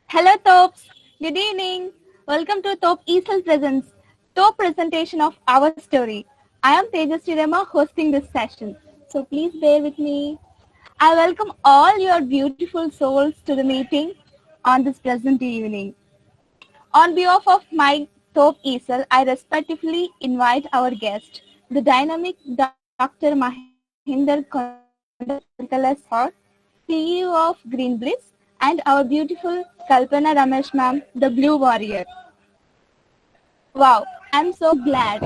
Hello, Topes. Good evening. Welcome to Top ESL Presents, top presentation of our story. I am Tejasvi Rema hosting this session. So please bear with me. I welcome all your beautiful souls to the meeting on this present evening. On behalf of my Top ESL, I respectfully invite our guest, the dynamic Dr. Mahinder Kondapankala sir, CEO of Green Bliss, and our beautiful Kalpana Ramesh ma'am, the Blue Warrior. Wow, I'm so glad.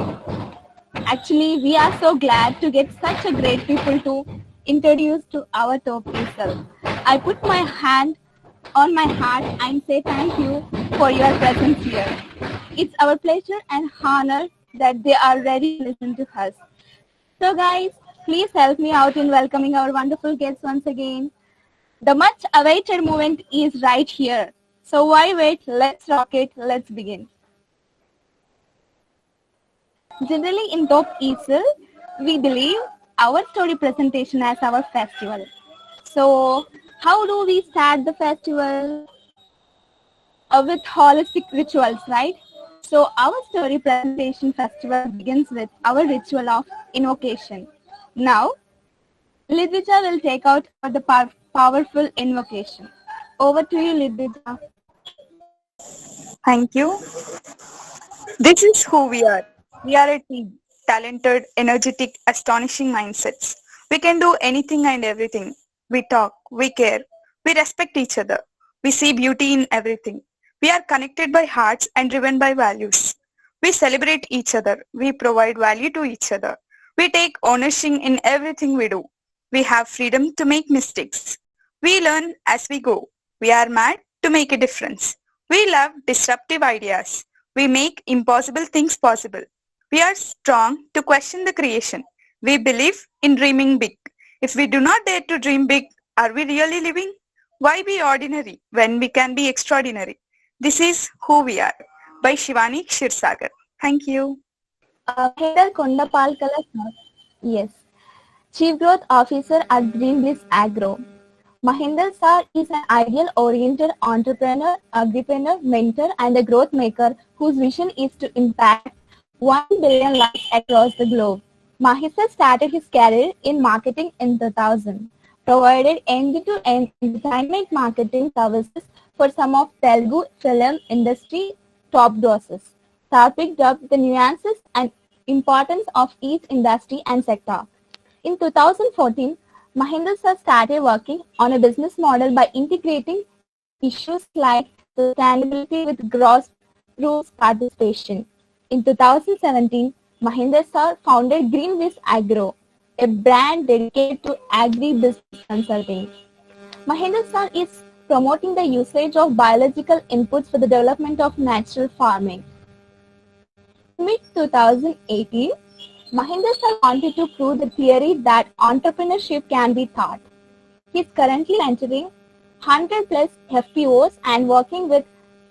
Actually, we are so glad to get such a great people to introduce to our top people. I put my hand on my heart and say thank you for your presence here. It's our pleasure and honor that they are ready to listen to us. So guys, please help me out in welcoming our wonderful guests once again. The much awaited moment is right here. So why wait? Let's rock it. Let's begin. Generally in Top Easel, we believe our story presentation as our festival. So how do we start the festival? With holistic rituals, right? So our story presentation festival begins with our ritual of invocation. Now, Lidvija will take out the powerful invocation. Over to you, Lidvija. Thank you. This is who we are. We are a team. Talented, energetic, astonishing mindsets. We can do anything and everything. We talk, we care, we respect each other. We see beauty in everything. We are connected by hearts and driven by values. We celebrate each other. We provide value to each other. We take ownership in everything we do. We have freedom to make mistakes. We learn as we go. We are mad to make a difference. We love disruptive ideas. We make impossible things possible. We are strong to question the creation. We believe in dreaming big. If we do not dare to dream big, are we really living? Why be ordinary when we can be extraordinary? This is who we are by Shivani Shirsagar. Thank you. Mahendra Kondapalkala, sir. Yes. Chief Growth Officer at Green Bliss Agro. Mahinder Sir is an ideal-oriented entrepreneur, agripreneur, mentor, and a growth maker whose vision is to impact 1 billion lives across the globe. Mahinder started his career in marketing in 2000, provided end-to-end entertainment marketing services for some of Telugu film industry top bosses. Sir picked up the nuances and importance of each industry and sector. In 2014, Mahinder Sir started working on a business model by integrating issues like sustainability with grassroots participation. In 2017, Mahinder Sir founded Greenwiz Agro, a brand dedicated to agri-business consulting. Mahinder Sir is promoting the usage of biological inputs for the development of natural farming. In mid-2018, Mahinder Sir wanted to prove the theory that entrepreneurship can be taught. He is currently mentoring 100 plus FPOs and working with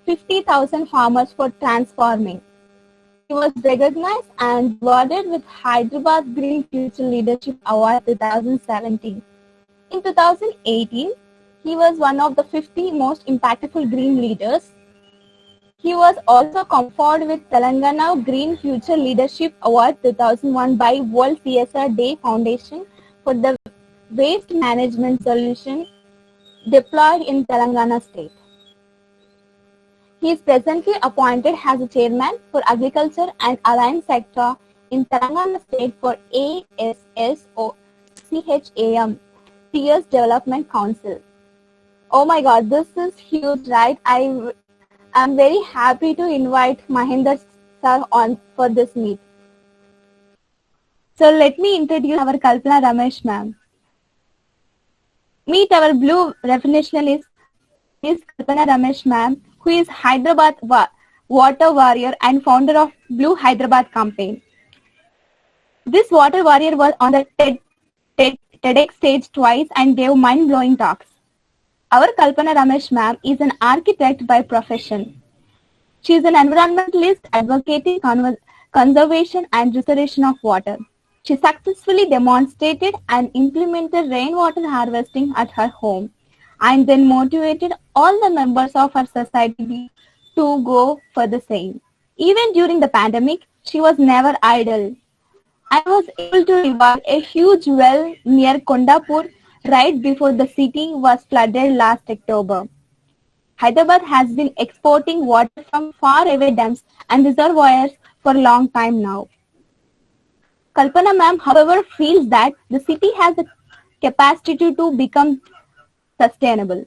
50,000 farmers for transforming. He was recognized and awarded with Hyderabad Green Future Leadership Award 2017. In 2018, he was one of the 50 most impactful green leaders. He was also conferred with Telangana Green Future Leadership Award 2001 by World CSR Day Foundation for the waste management solution deployed in Telangana state. He is presently appointed as a chairman for agriculture and allied sector in Telangana state for ASSO CHAM, Peers Development Council. Oh my God, this is huge, right? I'm very happy to invite Mahinder Sir on for this meet. So let me introduce our Kalpana Ramesh ma'am. Meet our blue revolutionist, Ms. Kalpana Ramesh ma'am, who is Hyderabad water warrior and founder of Blue Hyderabad campaign. This water warrior was on the TEDx stage twice and gave mind-blowing talks. Our Kalpana Ramesh ma'am is an architect by profession. She is an environmentalist advocating conservation and restoration of water. She successfully demonstrated and implemented rainwater harvesting at her home. and then motivated all the members of our society to go for the same. Even during the pandemic, she was never idle. I was able to revive a huge well near Kondapur right before the city was flooded last October. Hyderabad has been exporting water from far away dams and reservoirs for a long time now. Kalpana ma'am, however, feels that the city has the capacity to become sustainable.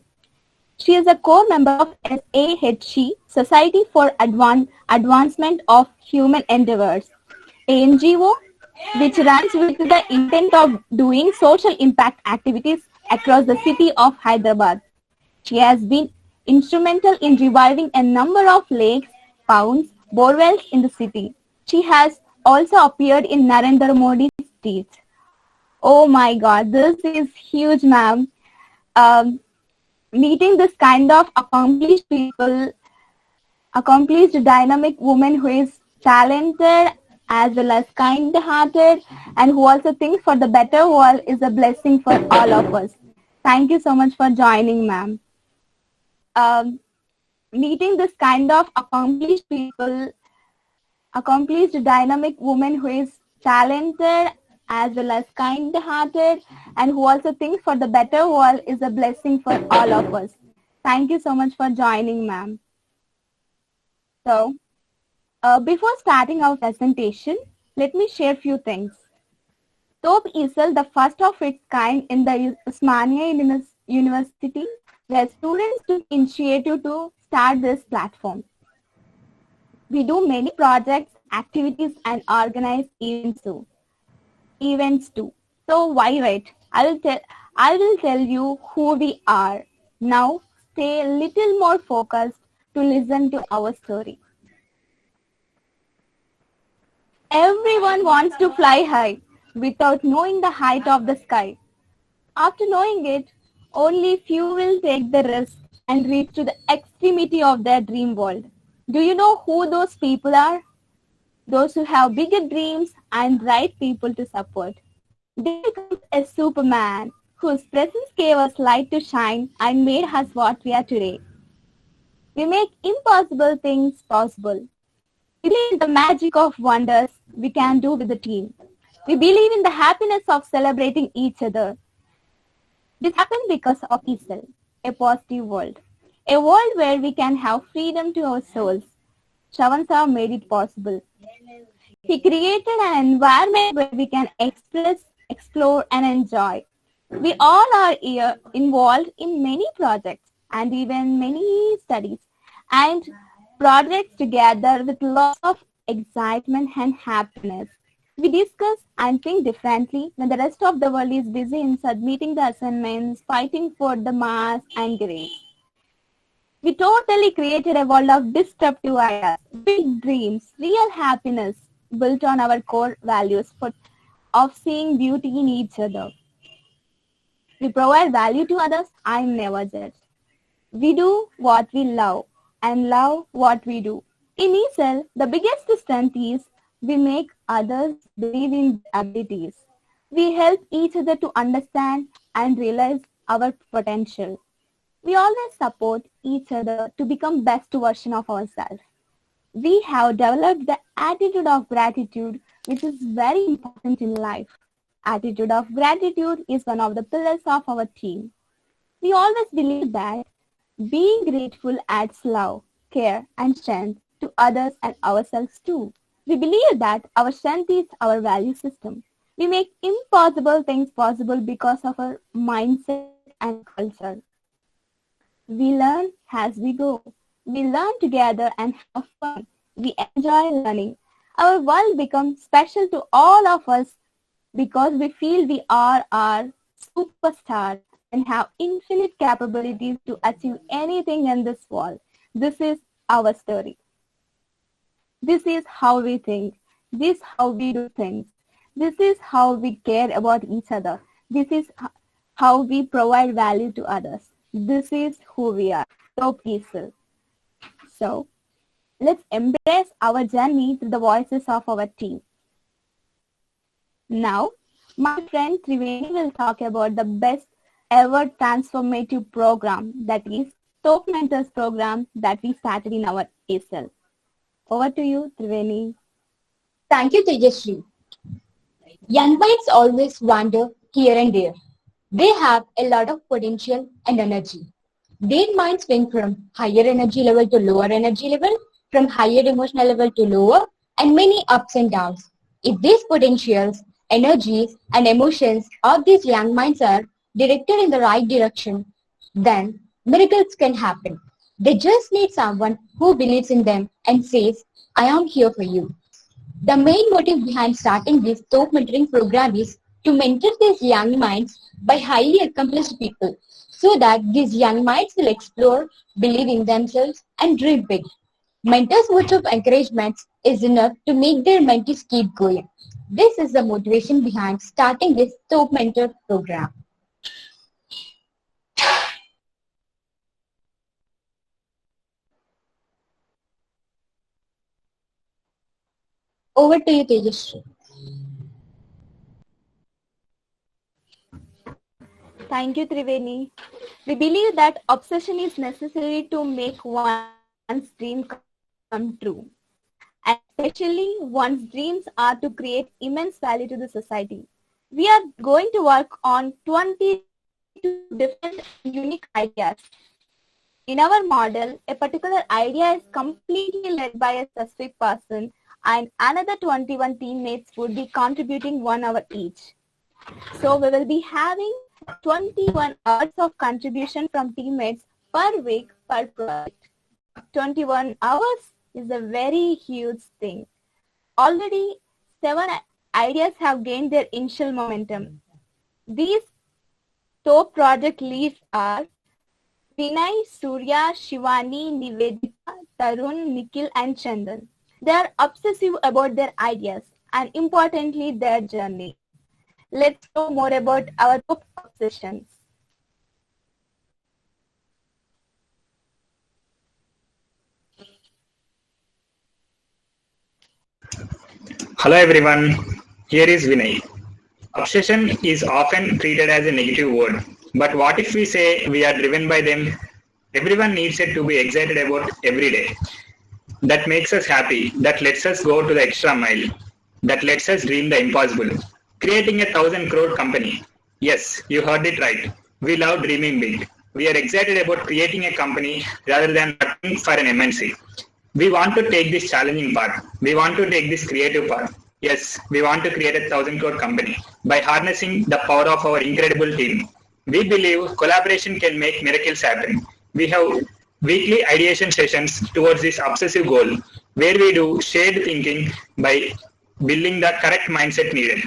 She is a core member of SAHC, Society for Advancement of Human Endeavors, a NGO which runs with the intent of doing social impact activities across the city of Hyderabad. She has been instrumental in reviving a number of lakes, ponds, borewells in the city. She has also appeared in Narendra Modi's speech. Oh my God, this is huge, ma'am. Um, Meeting this kind of accomplished people, accomplished dynamic woman who is talented as well as kind-hearted and who also thinks for the better world is a blessing for all of us. Thank you so much for joining, ma'am. Um, Meeting this kind of accomplished people, accomplished dynamic woman who is talented as well as kind-hearted and who also thinks for the better world is a blessing for all of us. Thank you so much for joining, ma'am. So, before starting our presentation, let me share a few things. Top ESL, the first of its kind in the Usmania University, where students took initiative to start this platform. We do many projects, activities, and organize events too. So why wait? I will tell you who we are. Now stay a little more focused to listen to our story. Everyone wants to fly high without knowing the height of the sky. After knowing it, only few will take the risk and reach to the extremity of their dream world. Do you know who those people are? Those who have bigger dreams and right people to support. They become a Superman whose presence gave us light to shine and made us what we are today. We make impossible things possible. We believe in the magic of wonders we can do with the team. We believe in the happiness of celebrating each other. This happened because of ESL, a positive world. A world where we can have freedom to our souls. Shravan Sir made it possible. He created an environment where we can express, explore, and enjoy. We all are here involved in many projects and even many studies and projects together with lots of excitement and happiness. We discuss and think differently when the rest of the world is busy in submitting the assignments, fighting for the marks and grades. We totally created a world of disruptive ideas, big dreams, real happiness built on our core values of seeing beauty in each other. We provide value to others and never judge. We do what we love and love what we do. In ESL, the biggest strength is we make others believe in their abilities. We help each other to understand and realize our potential. We always support each other to become best version of ourselves. We have developed the attitude of gratitude, which is very important in life. Attitude of gratitude is one of the pillars of our team. We always believe that being grateful adds love, care, and strength to others and ourselves too. We believe that our strength is our value system. We make impossible things possible because of our mindset and culture. We learn as we go. We learn together and have fun. We enjoy learning. Our world becomes special to all of us because we feel we are our superstar and have infinite capabilities to achieve anything in this world. This is our story. This is how we think. This is how we do things. This is how we care about each other. This is how we provide value to others. This is who we are. So peaceful. So, let's embrace our journey through the voices of our team. Now, my friend Triveni will talk about the best ever transformative program, that is Top Mentors program that we started in our ASL. Over to you, Triveni. Thank you, Tejasri. Young minds always wander here and there. They have a lot of potential and energy. Their minds went from higher energy level to lower energy level, from higher emotional level to lower, and many ups and downs. If these potentials, energies, and emotions of these young minds are directed in the right direction, then miracles can happen. They just need someone who believes in them and says, I am here for you. The main motive behind starting this top mentoring program is to mentor these young minds by highly accomplished people so that these young minds will explore, believe in themselves, and dream big. Mentors' words of encouragement is enough to make their mentees keep going. This is the motivation behind starting this top mentor program. Over to you, Tejasri. Thank you, Triveni. We believe that obsession is necessary to make one's dream come true. And especially one's dreams are to create immense value to the society. We are going to work on 22 different unique ideas. In our model, a particular idea is completely led by a specific person and another 21 teammates would be contributing 1 hour each. So we will be having 21 hours of contribution from teammates per week per project. 21 hours is a very huge thing. Already 7 ideas have gained their initial momentum. These top project leads are Vinay, Surya, Shivani, Nivedita, Tarun, Nikhil and Chandan. They are obsessive about their ideas and importantly their journey. Let's know more about our top obsessions. Hello everyone, here is Vinay. Obsession is often treated as a negative word, but what if we say we are driven by them? Everyone needs it to be excited about every day. That makes us happy, that lets us go to the extra mile, that lets us dream the impossible. Creating a 1,000 crore company. Yes, you heard it right. We love dreaming big. We are excited about creating a company rather than working for an MNC. We want to take this challenging path. We want to take this creative path. Yes, we want to create a 1,000 crore company by harnessing the power of our incredible team. We believe collaboration can make miracles happen. We have weekly ideation sessions towards this obsessive goal where we do shared thinking by building the correct mindset needed.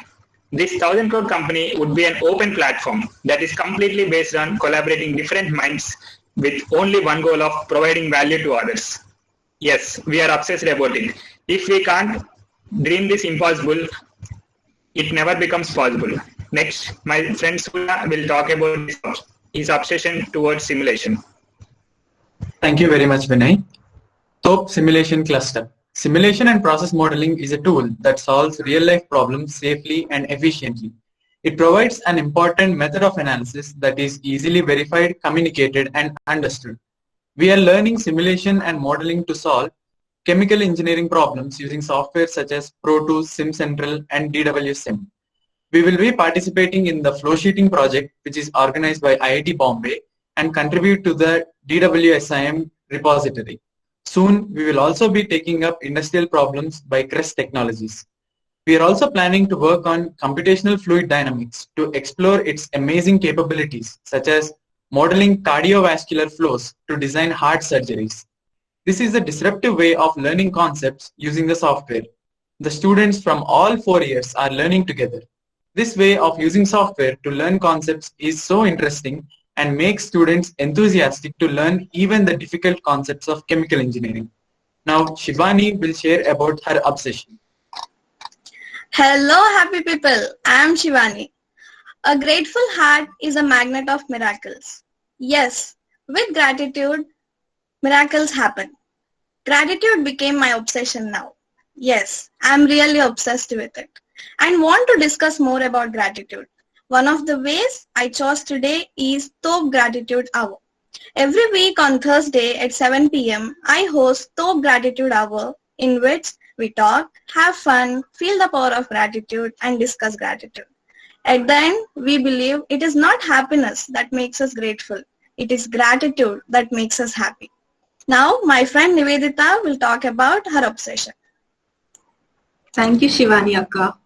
This 1,000 crore company would be an open platform that is completely based on collaborating different minds with only one goal of providing value to others. Yes, we are obsessed about it. If we can't dream this impossible, it never becomes possible. Next, my friend Surya will talk about his obsession towards simulation. Thank you very much, Vinay. Top Simulation Cluster. Simulation and process modeling is a tool that solves real-life problems safely and efficiently. It provides an important method of analysis that is easily verified, communicated, and understood. We are learning simulation and modeling to solve chemical engineering problems using software such as Pro2, SimCentral, and DWSim. We will be participating in the flowsheeting project, which is organized by IIT Bombay and contribute to the DWSIM repository. Soon, we will also be taking up industrial problems by Crest Technologies. We are also planning to work on computational fluid dynamics to explore its amazing capabilities, such as modeling cardiovascular flows to design heart surgeries. This is a disruptive way of learning concepts using the software. The students from all 4 years are learning together. This way of using software to learn concepts is so interesting and makes students enthusiastic to learn even the difficult concepts of chemical engineering. Now, Shivani will share about her obsession. Hello, happy people. I am Shivani. A grateful heart is a magnet of miracles. Yes, with gratitude, miracles happen. Gratitude became my obsession now. Yes, I am really obsessed with it and want to discuss more about gratitude. One of the ways I chose today is Top Gratitude Hour. Every week on Thursday at 7 p.m., I host Top Gratitude Hour in which we talk, have fun, feel the power of gratitude and discuss gratitude. At the end, we believe it is not happiness that makes us grateful. It is gratitude that makes us happy. Now, my friend Nivedita will talk about her obsession. Thank you, Shivani Akka.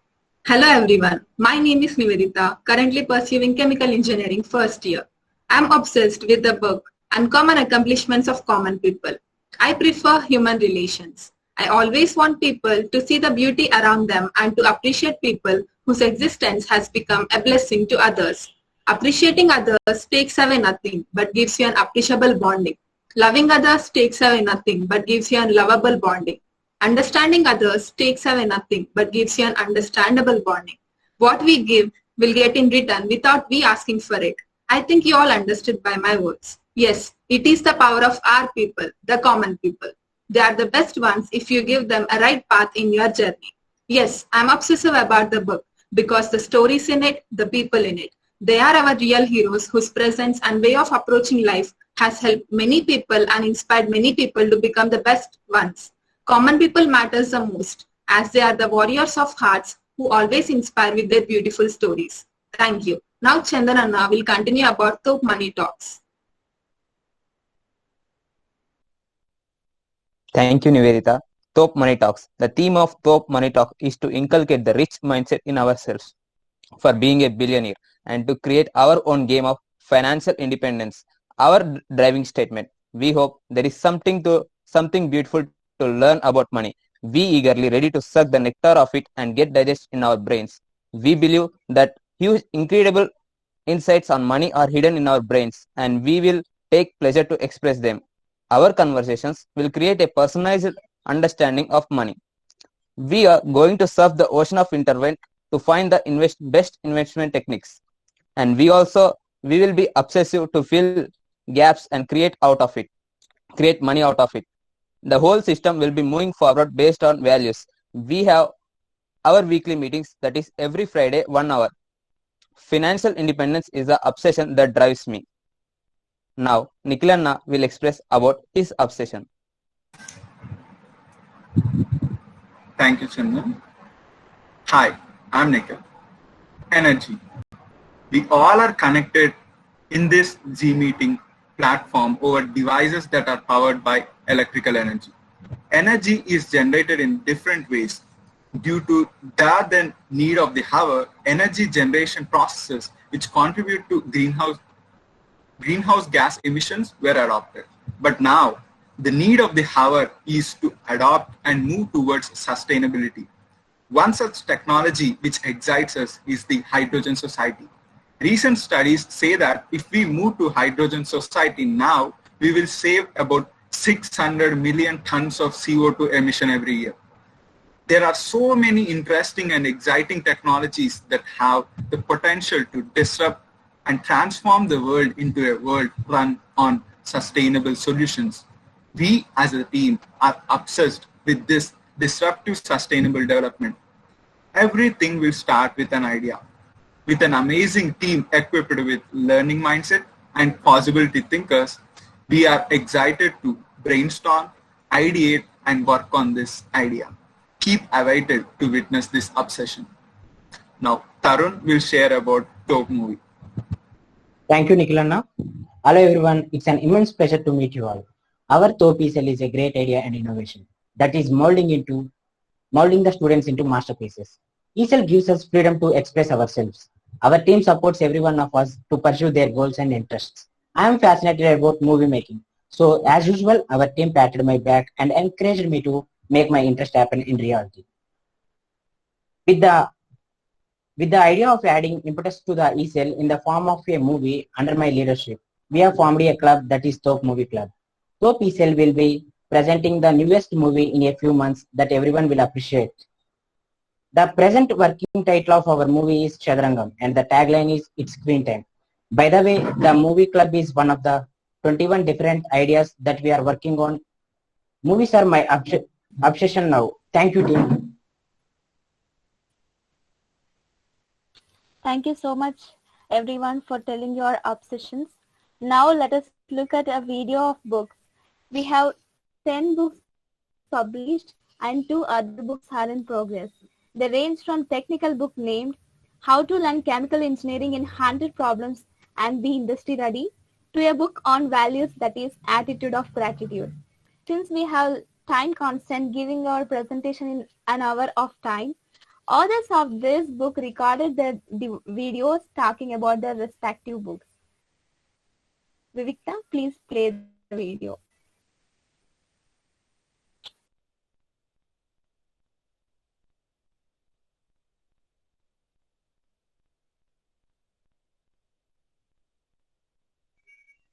Hello everyone, my name is Nivedita, currently pursuing chemical engineering first year. I am obsessed with the book Uncommon Accomplishments of Common People. I prefer human relations. I always want people to see the beauty around them and to appreciate people whose existence has become a blessing to others. Appreciating others takes away nothing but gives you an appreciable bonding. Loving others takes away nothing but gives you an lovable bonding. Understanding others takes away nothing but gives you an understandable bonding. What we give will get in return without we asking for it. I think you all understood by my words. Yes, it is the power of our people, the common people. They are the best ones if you give them a right path in your journey. Yes, I am obsessive about the book because the stories in it, the people in it, they are our real heroes whose presence and way of approaching life has helped many people and inspired many people to become the best ones. Common people matters the most as they are the warriors of hearts who always inspire with their beautiful stories. Thank you. Now Chandan Anna will continue about Top Money Talks. Thank you, Nivedita. Top Money Talks. The theme of Top Money Talk is to inculcate the rich mindset in ourselves for being a billionaire and to create our own game of financial independence. Our driving statement. We hope there is something beautiful to learn about money. We eagerly ready to suck the nectar of it and get digest in our brains. We believe that huge, incredible insights on money are hidden in our brains and we will take pleasure to express them. Our conversations will create a personalized understanding of money. We are going to surf the ocean of internet to find the best investment techniques. And we will be obsessive to fill gaps and create money out of it. The whole system will be moving forward based on values. We have our weekly meetings, that is every Friday, 1 hour. Financial independence is the obsession that drives me. Now, Nikhilanna will express about his obsession. Thank you, Chandan. Hi, I'm Nikhil. Energy. We all are connected in this G meeting platform over devices that are powered by electrical energy. Energy is generated in different ways. Due to the need of the hour, energy generation processes which contribute to greenhouse gas emissions were adopted. But now, the need of the hour is to adopt and move towards sustainability. One such technology which excites us is the hydrogen society. Recent studies say that if we move to hydrogen society now, we will save about 600 million tons of CO2 emission every year. There are so many interesting and exciting technologies that have the potential to disrupt and transform the world into a world run on sustainable solutions. We as a team are obsessed with this disruptive sustainable development. Everything will start with an idea. With an amazing team equipped with learning mindset and possibility thinkers, we are excited to brainstorm, ideate, and work on this idea. Keep awaited to witness this obsession. Now, Tarun will share about Top Movie. Thank you, Nikhilanna. Hello everyone, it's an immense pleasure to meet you all. Our Top ESL is a great idea and innovation that is molding the students into masterpieces. ESL gives us freedom to express ourselves. Our team supports every one of us to pursue their goals and interests. I am fascinated about movie making. So as usual, our team patted my back and encouraged me to make my interest happen in reality. With the idea of adding impetus to the ESL in the form of a movie under my leadership, we have formed a club that is Top Movie Club. Top ESL will be presenting the newest movie in a few months that everyone will appreciate. The present working title of our movie is Chaturangam and the tagline is It's Screen Time. By the way, the movie club is one of the 21 different ideas that we are working on. Movies are my obsession now. Thank you, team. Thank you so much, everyone, for telling your obsessions. Now let us look at a video of books. We have 10 books published and 2 other books are in progress. They range from technical book named How to Learn Chemical Engineering in 100 Problems and Be Industry Ready to a book on values, that is Attitude of Gratitude. Since we have time constant giving our presentation in an hour of time, authors of this book recorded their videos talking about their respective books. Vivikta, please play the video.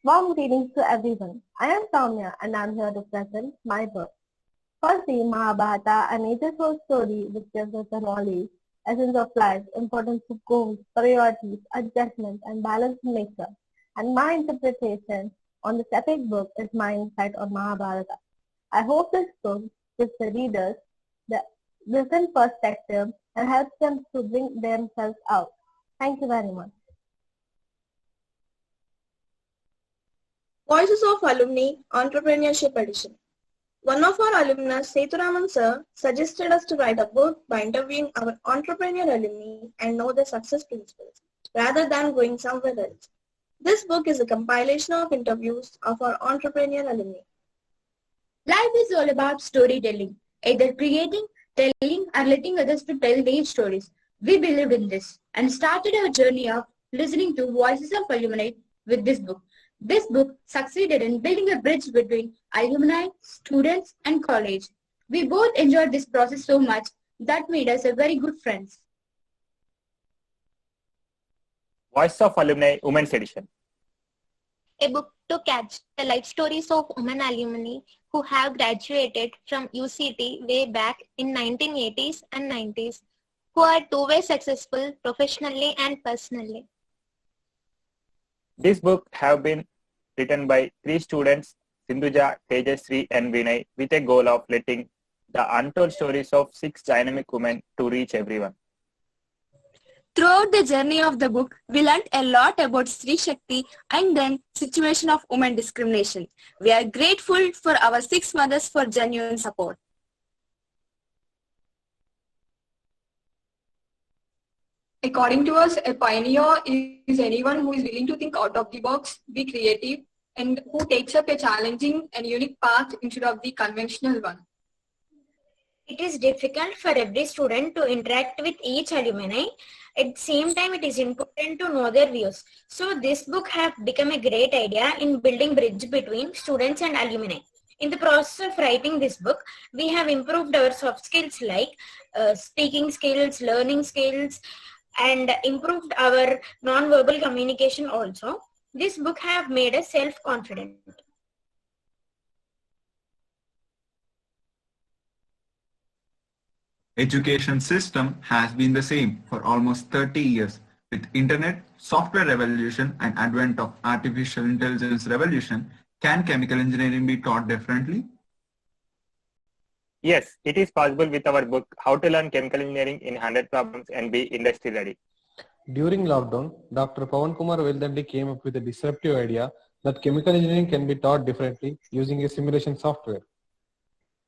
Warm greetings to everyone. I am Soumya and I am here to present my book. Firstly, Mahabharata, a nature source story which gives us the knowledge, essence of life, importance of goals, priorities, adjustments, and balance in nature. And my interpretation on this epic book is my insight on Mahabharata. I hope this book gives the readers the different perspective and helps them to bring themselves out. Thank you very much. Voices of Alumni Entrepreneurship Edition. One of our alumnus, Seturaman sir, suggested us to write a book by interviewing our entrepreneur alumni and know their success principles, rather than going somewhere else. This book is a compilation of interviews of our entrepreneur alumni. Life is all about storytelling, either creating, telling, or letting others to tell their stories. We believed in this and started our journey of listening to voices of alumni with this book. This book succeeded in building a bridge between alumni, students, and college. We both enjoyed this process so much that made us a very good friends. Voice of Alumni Women's Edition. A book to catch the life stories of women alumni who have graduated from UCT way back in 1980s and 90s, who are two-way successful professionally and personally. This book have been written by 3 students, Sindhuja, Tejasri and Vinay, with a goal of letting the untold stories of 6 dynamic women to reach everyone. Throughout the journey of the book, we learned a lot about Sri Shakti and then situation of women discrimination. We are grateful for our 6 mothers for genuine support. According to us, a pioneer is anyone who is willing to think out of the box, be creative, and who takes up a challenging and unique path instead of the conventional one. It is difficult for every student to interact with each alumni. At the same time, it is important to know their views. So this book has become a great idea in building bridge between students and alumni. In the process of writing this book, we have improved our soft skills like speaking skills, learning skills, and improved our non-verbal communication also. This book have made us self-confident. Education system has been the same for almost 30 years. With internet, software revolution and advent of artificial intelligence revolution, can chemical engineering be taught differently? Yes, it is possible with our book, How to Learn Chemical Engineering in 100 Problems and Be Industry Ready. During lockdown, Dr. Pawan Kumar Veldandy came up with a disruptive idea that chemical engineering can be taught differently using a simulation software.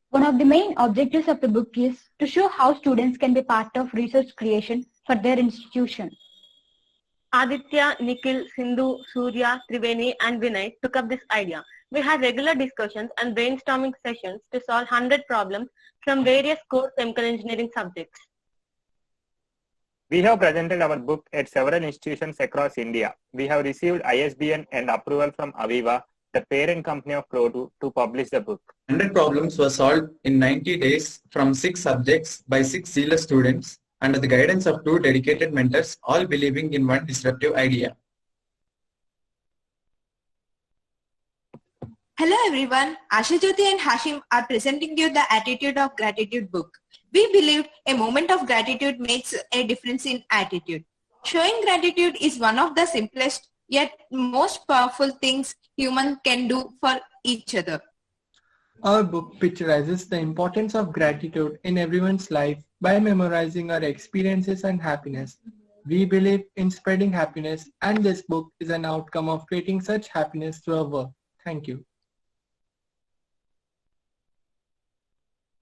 One of the main objectives of the book is to show how students can be part of research creation for their institution. Aditya, Nikhil, Sindhu, Surya, Triveni and Vinay took up this idea. We had regular discussions and brainstorming sessions to solve 100 problems from various core chemical engineering subjects. We have presented our book at several institutions across India. We have received ISBN and approval from Aviva, the parent company of Pro2, to publish the book. 100 problems were solved in 90 days from 6 subjects by 6 zealous students under the guidance of 2 dedicated mentors, all believing in one disruptive idea. Hello everyone, Asha Jyoti and Hashim are presenting you the Attitude of Gratitude book. We believe a moment of gratitude makes a difference in attitude. Showing gratitude is one of the simplest yet most powerful things humans can do for each other. Our book picturizes the importance of gratitude in everyone's life by memorizing our experiences and happiness. We believe in spreading happiness, and this book is an outcome of creating such happiness through our work. Thank you.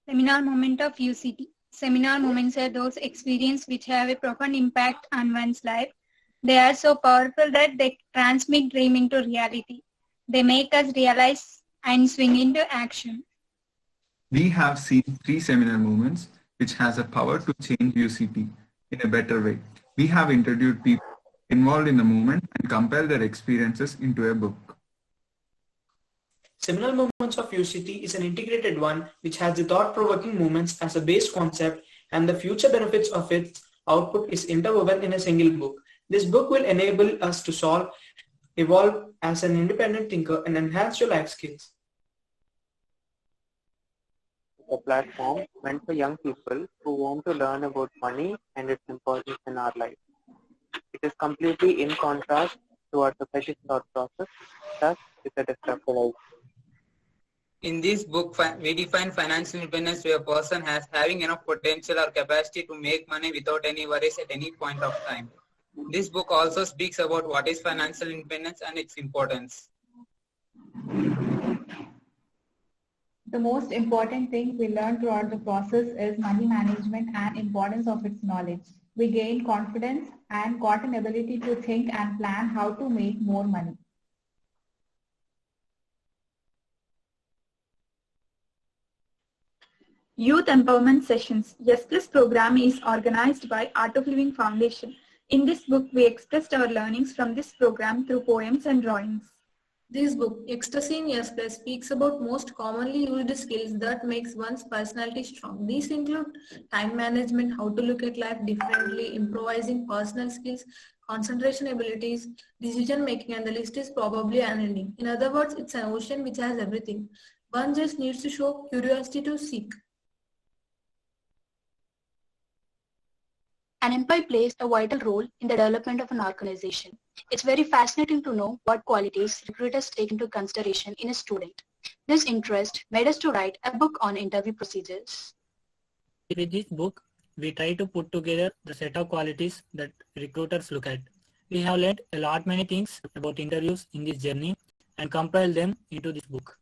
Seminar moment of UCT. Seminar moments are those experiences which have a profound impact on one's life. They are so powerful that they transmit dream into reality. They make us realize and swing into action. We have seen 3 seminar moments which has a power to change UCT in a better way. We have interviewed people involved in the movement and compiled their experiences into a book. Seminal Moments of UCT is an integrated one which has the thought-provoking movements as a base concept, and the future benefits of its output is interwoven in a single book. This book will enable us to solve, evolve as an independent thinker, and enhance your life skills. A platform meant for young people who want to learn about money and its importance in our life. It is completely in contrast to our society's thought process, thus it's a disruptive idea. In this book, we define financial independence to a person as having enough potential or capacity to make money without any worries at any point of time. This book also speaks about what is financial independence and its importance. The most important thing we learn throughout the process is money management and importance of its knowledge. We gain confidence and got an ability to think and plan how to make more money. Youth Empowerment Sessions. Yes Plus program is organized by Art of Living Foundation. In this book, we expressed our learnings from this program through poems and drawings. This book, Ecstasy in Yes Plus, speaks about most commonly used skills that makes one's personality strong. These include time management, how to look at life differently, improvising, personal skills, concentration abilities, decision making, and the list is probably unending. In other words, it's an ocean which has everything. One just needs to show curiosity to seek. An employee plays a vital role in the development of an organization. It's very fascinating to know what qualities recruiters take into consideration in a student. This interest made us to write a book on interview procedures. With this book, we try to put together the set of qualities that recruiters look at. We have learned a lot many things about interviews in this journey and compiled them into this book.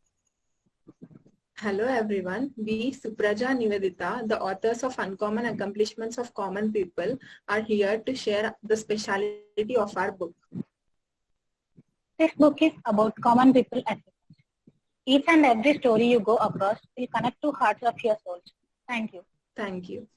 Hello everyone, we Supraja and Nivedita, the authors of Uncommon Accomplishments of Common People, are here to share the speciality of our book. This book is about common people as well. Each and every story you go across will connect to hearts of your souls. Thank you. Thank you.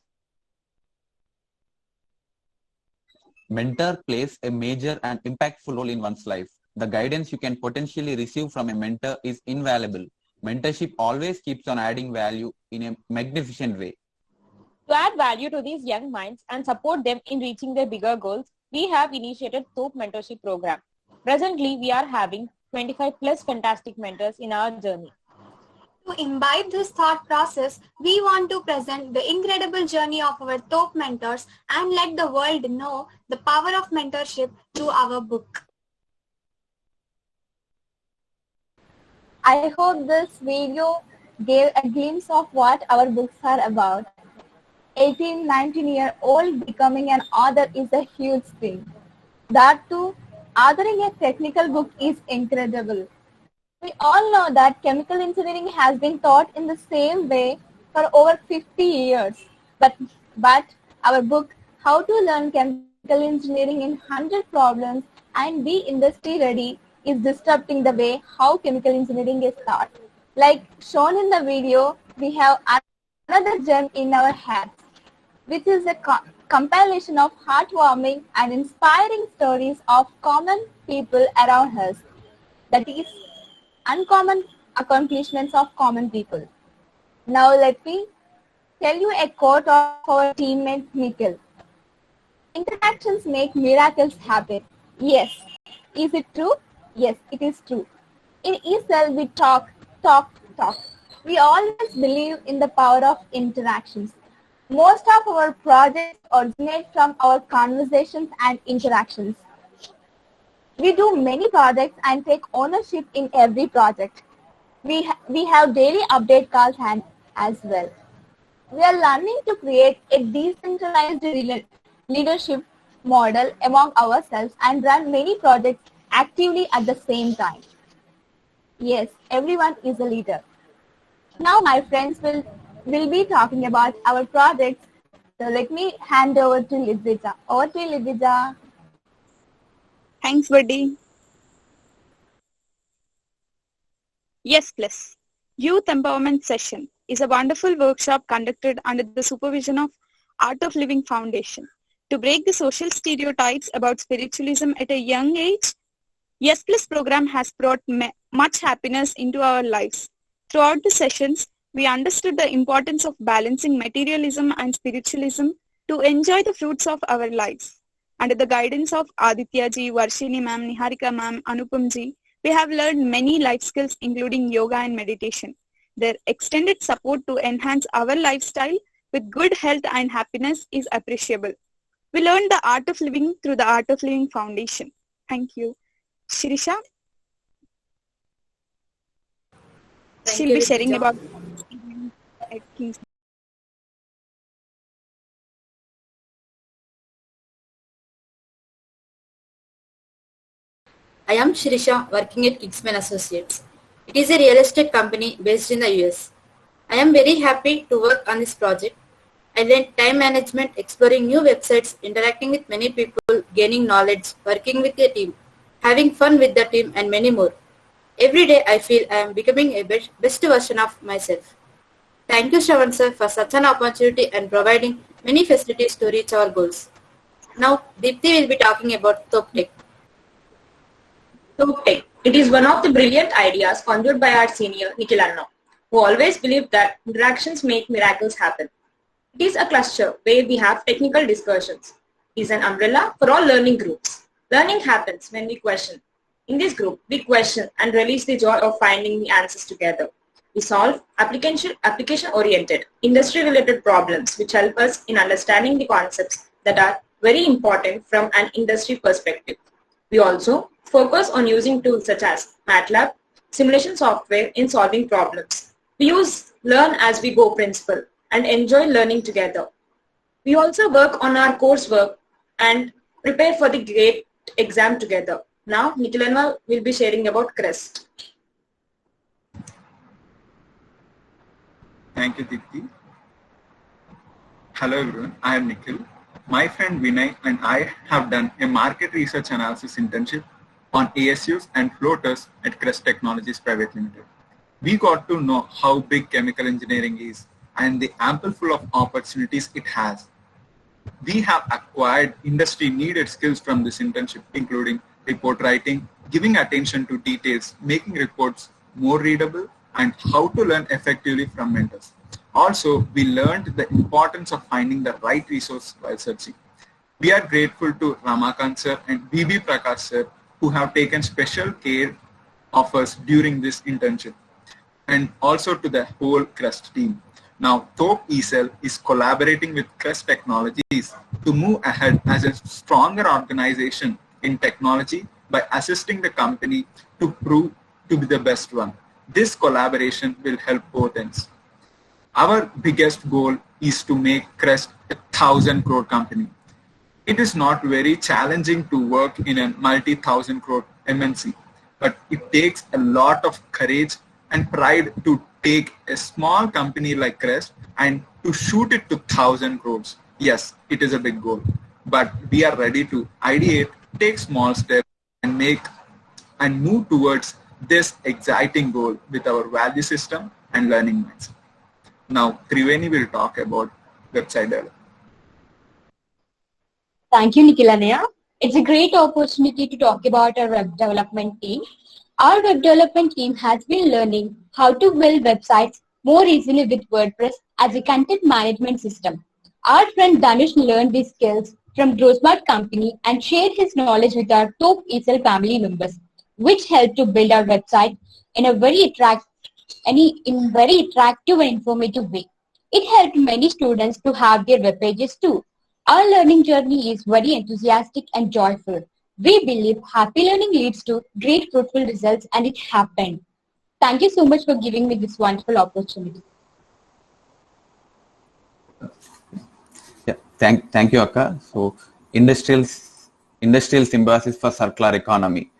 Mentor plays a major and impactful role in one's life. The guidance you can potentially receive from a mentor is invaluable. Mentorship always keeps on adding value in a magnificent way. To add value to these young minds and support them in reaching their bigger goals, we have initiated TOP Mentorship Program. Presently, we are having 25 plus fantastic mentors in our journey. To imbibe this thought process, we want to present the incredible journey of our top mentors and let the world know the power of mentorship through our book. I hope this video gave a glimpse of what our books are about. 18, 19-year-old becoming an author is a huge thing. That too, authoring a technical book is incredible. We all know that chemical engineering has been taught in the same way for over 50 years. But our book, How to Learn Chemical Engineering in 100 Problems and Be Industry Ready, is disrupting the way how chemical engineering is taught. Like shown in the video, we have another gem in our hands, which is a compilation of heartwarming and inspiring stories of common people around us. That is, Uncommon Accomplishments of Common People. Now let me tell you a quote of our teammate Nikhil. Interactions make miracles happen. Yes. Is it true? Yes, it is true. In ESL, we talk. We always believe in the power of interactions. Most of our projects originate from our conversations and interactions. We do many projects and take ownership in every project. We have daily update calls as well. We are learning to create a decentralized leadership model among ourselves, and run many projects actively at the same time. Yes, everyone is a leader. Now my friends will be talking about our projects. So let me hand over to Lidvija. Over to you, Lidvija. Thanks, buddy. Yes, Plus. Youth Empowerment Session is a wonderful workshop conducted under the supervision of Art of Living Foundation to break the social stereotypes about spiritualism at a young age. Yes Plus program has brought much happiness into our lives. Throughout the sessions, we understood the importance of balancing materialism and spiritualism to enjoy the fruits of our lives. Under the guidance of Aditya ji, Varshini ma'am, Niharika ma'am, Anupam ji, we have learned many life skills including yoga and meditation. Their extended support to enhance our lifestyle with good health and happiness is appreciable. We learned the art of living through the Art of Living Foundation. Thank you. Shirisha? She'll be sharing about at King's. I am Shirisha, working at Kingsman Associates. It is a real estate company based in the US. I am very happy to work on this project. I learned time management, exploring new websites, interacting with many people, gaining knowledge, working with a team, having fun with the team, and many more. Every day I feel I am becoming a best version of myself. Thank you, Shravan sir, for such an opportunity and providing many facilities to reach our goals. Now, Deepthi will be talking about TOPTech. TOPTech. It is one of the brilliant ideas conjured by our senior, Nikhil Anna, who always believed that interactions make miracles happen. It is a cluster where we have technical discussions. It is an umbrella for all learning groups. Learning happens when we question. In this group, we question and release the joy of finding the answers together. We solve application-oriented, industry-related problems which help us in understanding the concepts that are very important from an industry perspective. We also focus on using tools such as MATLAB, simulation software in solving problems. We use learn as we go principle and enjoy learning together. We also work on our coursework and prepare for the great exam together. Now, Nikhil will be sharing about CREST. Thank you, Deepthi. Hello everyone, I am Nikhil. My friend Vinay and I have done a market research analysis internship on ASUs and floaters at CREST Technologies Private Limited. We got to know how big chemical engineering is and the ample full of opportunities it has. We have acquired industry needed skills from this internship, including report writing, giving attention to details, making reports more readable, and how to learn effectively from mentors. Also, we learned the importance of finding the right resource while searching. We are grateful to Ramakant sir and BB Prakash sir who have taken special care of us during this internship, and also to the whole CREST team. Now, TOP ECEL is collaborating with CREST Technologies to move ahead as a stronger organization in technology by assisting the company to prove to be the best one. This collaboration will help both ends. Our biggest goal is to make CREST a 1,000 crore company. It is not very challenging to work in a multi-thousand crore MNC, but it takes a lot of courage and pride to take a small company like CREST and to shoot it to 1,000 crores. Yes, it is a big goal, but we are ready to ideate, take small steps, and move towards this exciting goal with our value system and learning mindset. Now, Triveni will talk about website development. Thank you, Nikhil. It's a great opportunity to talk about our web development team. Our web development team has been learning how to build websites more easily with WordPress as a content management system. Our friend Dhanush learned these skills from Growsmart company and shared his knowledge with our TOP ECEL family members, which helped to build our website in a very attractive and informative way. It helped many students to have their web pages too. Our learning journey is very enthusiastic and joyful. We believe happy learning leads to great fruitful results, and it happened. Thank you so much for giving me this wonderful opportunity. Yeah, thank you, Akka. So industrial symbiosis for circular economy.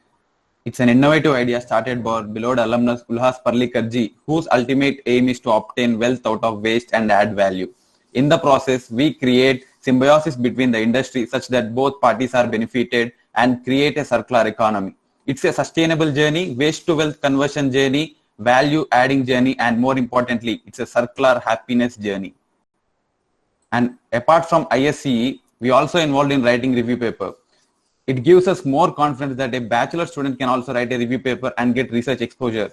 It's an innovative idea started by beloved alumnus Ulhas Parlikarji, whose ultimate aim is to obtain wealth out of waste and add value. In the process, we create symbiosis between the industry such that both parties are benefited and create a circular economy. It's a sustainable journey, waste to wealth conversion journey, value adding journey, and more importantly, it's a circular happiness journey. And apart from ISCE, we also involved in writing review paper. It gives us more confidence that a bachelor student can also write a review paper and get research exposure.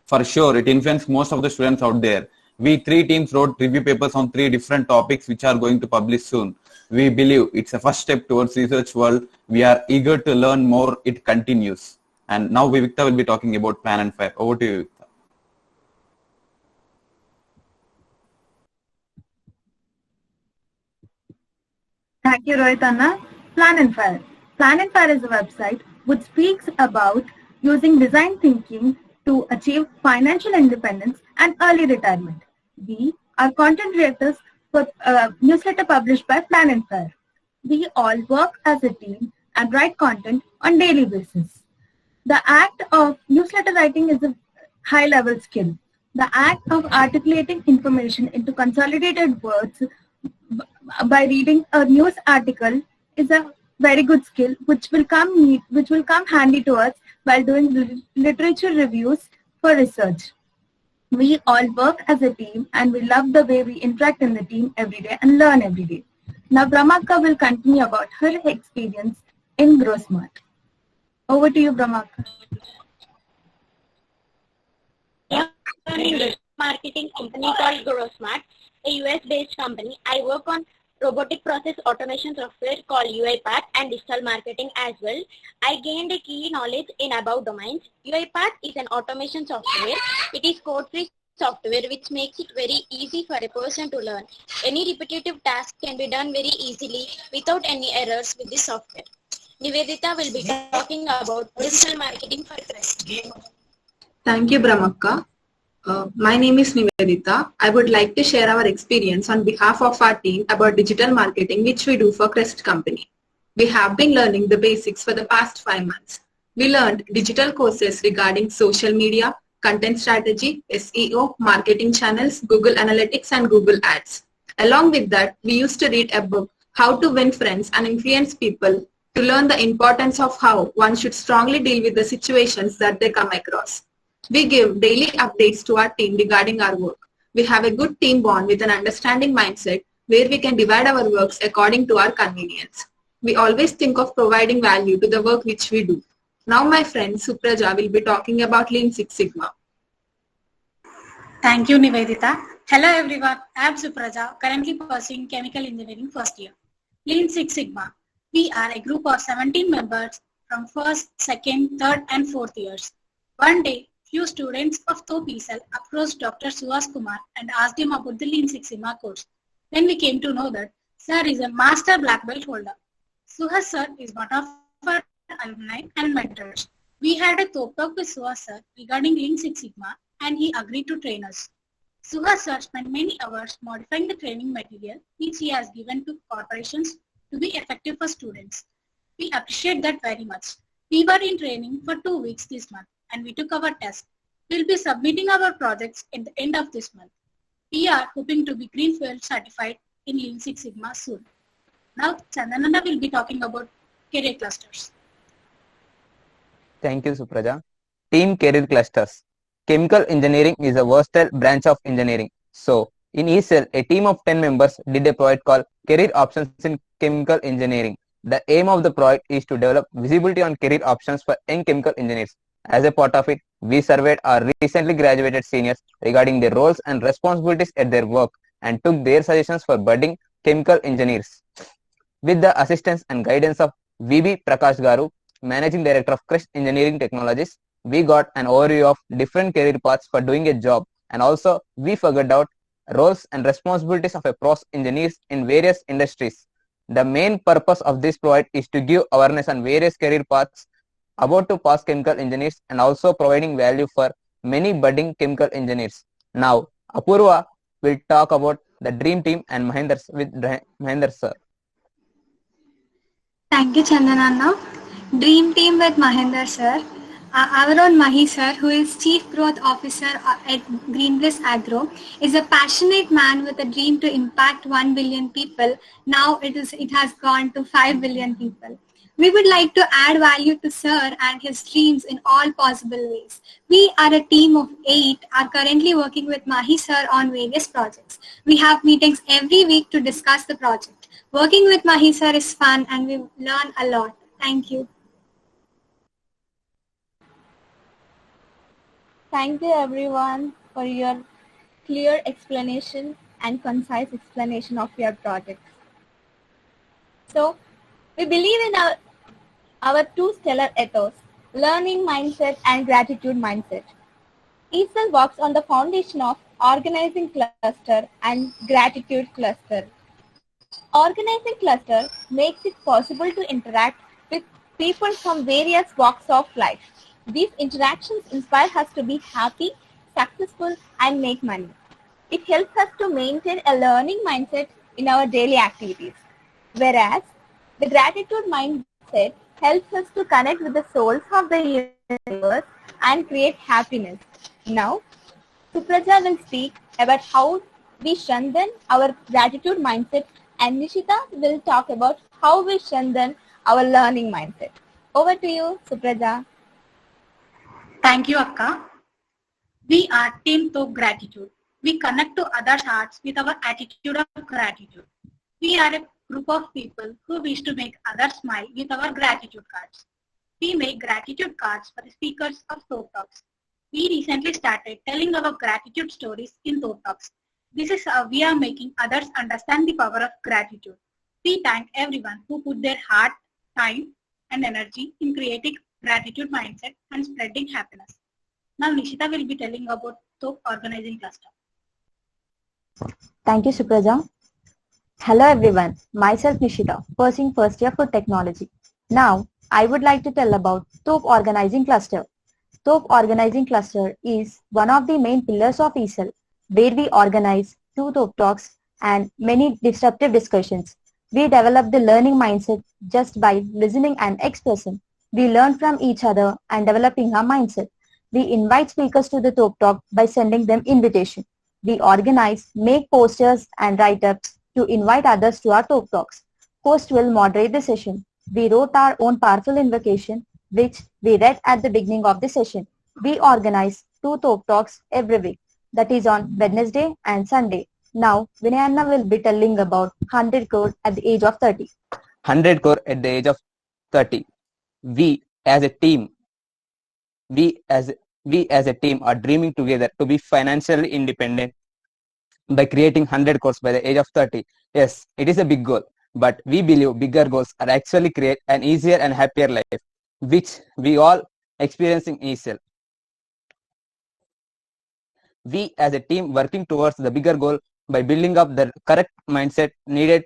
For sure, it influenced most of the students out there. We 3 teams wrote review papers on 3 different topics which are going to publish soon. We believe it's a first step towards research world. We are eager to learn more. It continues. And now Victor will be talking about Plan and Fire. Over to you, Victor. Thank you, Rohit Anna. Plan and Fire. Plan and Fire is a website which speaks about using design thinking to achieve financial independence and early retirement. We are content creators for a newsletter published by Plan and Fire. We all work as a team and write content on daily basis. The act of newsletter writing is a high-level skill. The act of articulating information into consolidated words by reading a news article is a very good skill which will come handy to us while doing literature reviews for research. We all work as a team and we love the way we interact in the team every day and learn every day. Now Brahmaka will continue about her experience in GrowSmart. Over to you, Brahmaka. Marketing company called GrowSmart, a US-based company. I work on robotic process automation software called UiPath and digital marketing as well. I gained a key knowledge in above domains. UiPath is an automation software. It is code-free software which makes it very easy for a person to learn. Any repetitive task can be done very easily without any errors with this software. Nivedita will be talking about digital marketing for Crest. Thank you, Brahmaka. My name is Nivedita. I would like to share our experience on behalf of our team about digital marketing which we do for Crest Company. We have been learning the basics for the past 5 months. We learned digital courses regarding social media, content strategy, SEO, marketing channels, Google Analytics and Google Ads. Along with that, we used to read a book, How to Win Friends and Influence People, to learn the importance of how one should strongly deal with the situations that they come across. We give daily updates to our team regarding our work. We have a good team bond with an understanding mindset where we can divide our works according to our convenience. We always think of providing value to the work which we do. Now my friend Supraja will be talking about Lean Six Sigma. Thank you, Nivedita. Hello everyone, I am Supraja, currently pursuing chemical engineering first year. Lean Six Sigma. We are a group of 17 members from first, second, third and fourth years. One day, few students of TOPESL approached Dr. Suhas Kumar and asked him about the Lean Six Sigma course. Then we came to know that Sir is a master black belt holder. Suhas Sir is one of our alumni and mentors. We had a talk with Suhas Sir regarding Lean Six Sigma and he agreed to train us. Suhas Sir spent many hours modifying the training material which he has given to corporations to be effective for students. We appreciate that very much. We were in training for 2 weeks this month and we took our test. We'll be submitting our projects at the end of this month. We are hoping to be Greenfield certified in Lean Six Sigma soon. Now Chandananda will be talking about career clusters. Thank you, Supraja. Team Career Clusters. Chemical engineering is a versatile branch of engineering. So, in ECEL, a team of 10 members did a project called Career Options in Chemical Engineering. The aim of the project is to develop visibility on career options for young chemical engineers. As a part of it, we surveyed our recently graduated seniors regarding their roles and responsibilities at their work and took their suggestions for budding chemical engineers. With the assistance and guidance of VB Prakash Garu, Managing Director of Crest Engineering Technologies, we got an overview of different career paths for doing a job, and also we figured out roles and responsibilities of a process engineers in various industries. The main purpose of this project is to give awareness on various career paths about to pass chemical engineers and also providing value for many budding chemical engineers. Now, Apurva will talk about the Dream Team and Mahendra sir. Thank you, Chandananna. Dream Team with Mahinder sir. Our own Mahi sir, who is Chief Growth Officer at Greenbliss Agro, is a passionate man with a dream to impact 1 billion people. Now it has gone to 5 billion people. We would like to add value to sir and his dreams in all possible ways. We are a team of 8, are currently working with Mahi sir on various projects. We have meetings every week to discuss the project. Working with Mahi sir is fun and we learn a lot. Thank you. Thank you everyone for your clear explanation and concise explanation of your project. So, we believe in our two stellar ethos, learning mindset and gratitude mindset. ESL works on the foundation of organizing cluster and gratitude cluster. Organizing cluster makes it possible to interact with people from various walks of life. These interactions inspire us to be happy, successful, and make money. It helps us to maintain a learning mindset in our daily activities. Whereas the gratitude mindset helps us to connect with the souls of the universe and create happiness. Now, Supraja will speak about how we strengthen our gratitude mindset, and Nishita will talk about how we strengthen our learning mindset. Over to you, Supraja. Thank you, Akka. We are Team Top Gratitude. We connect to others' hearts with our attitude of gratitude. We are a group of people who wish to make others smile with our gratitude cards. We make gratitude cards for the speakers of Top Talks. We recently started telling our gratitude stories in Top Talks. This is how we are making others understand the power of gratitude. We thank everyone who put their heart, time, and energy in creating gratitude mindset and spreading happiness. Now Nishita will be telling about Top Organizing Cluster. Thank you, Supraja. Hello everyone, myself Nishita, pursuing first year for technology. Now, I would like to tell about Top Organizing Cluster. Top Organizing Cluster is one of the main pillars of ESL, where we organize 2 Top Talks and many disruptive discussions. We develop the learning mindset just by listening and expressing. We learn from each other and developing our mindset. We invite speakers to the Top Talk by sending them invitation. We organize, make posters and write-ups to invite others to our Top Talks. Host will moderate the session. We wrote our own powerful invocation, which we read at the beginning of the session. We organize 2 Top Talks every week, that is on Wednesday and Sunday. Now, Vinayanna will be telling about 100 crore at the age of 30. 100 crore at the age of 30. We as a team are dreaming together to be financially independent by creating 100 crores by the age of 30. Yes, it is a big goal, but we believe bigger goals are actually create an easier and happier life, which we all experience in ESL. We as a team working towards the bigger goal by building up the correct mindset needed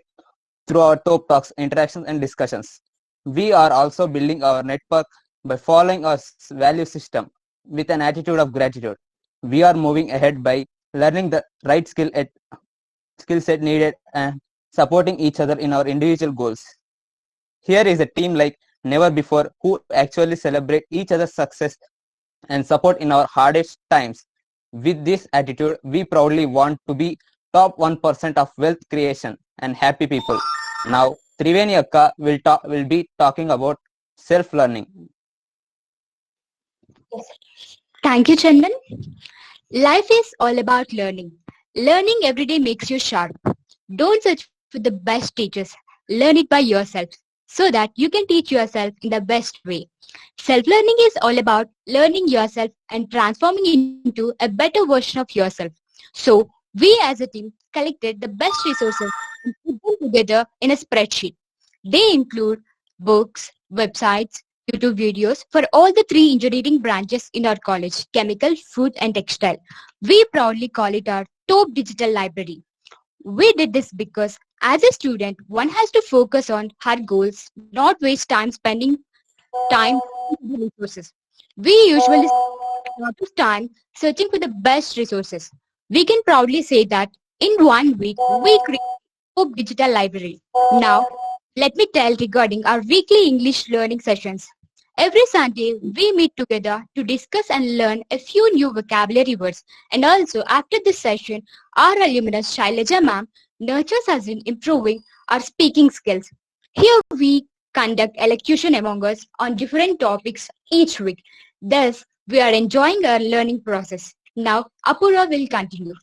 through our Top Talks, interactions and discussions. We are also building our network by following our value system with an attitude of gratitude. We are moving ahead by learning the right skill set needed and supporting each other in our individual goals. Here is a team like never before who actually celebrate each other's success and support in our hardest times. With this attitude, we proudly want to be top 1% of wealth creation and happy people. Now, Triveni Akka will be talking about self-learning. Thank you, Chandan. Life is all about learning. Learning every day makes you sharp. Don't search for the best teachers. Learn it by yourself so that you can teach yourself in the best way. Self-learning is all about learning yourself and transforming into a better version of yourself. So, we as a team collected the best resources and put them together in a spreadsheet. They include books, websites, YouTube videos for all the 3 engineering branches in our college, chemical, food and textile. We proudly call it our top digital library. We did this because as a student, one has to focus on her goals, not waste time spending time on resources. We usually spend a lot of time searching for the best resources. We can proudly say that in 1 week, we created a top digital library. Now, Let me tell regarding our weekly English learning sessions. Every Sunday, we meet together to discuss and learn a few new vocabulary words. And also, after this session, our alumnus Shailaja ma'am nurtures us in improving our speaking skills. Here we conduct elocution among us on different topics each week. Thus, we are enjoying our learning process. Now, Apura will continue.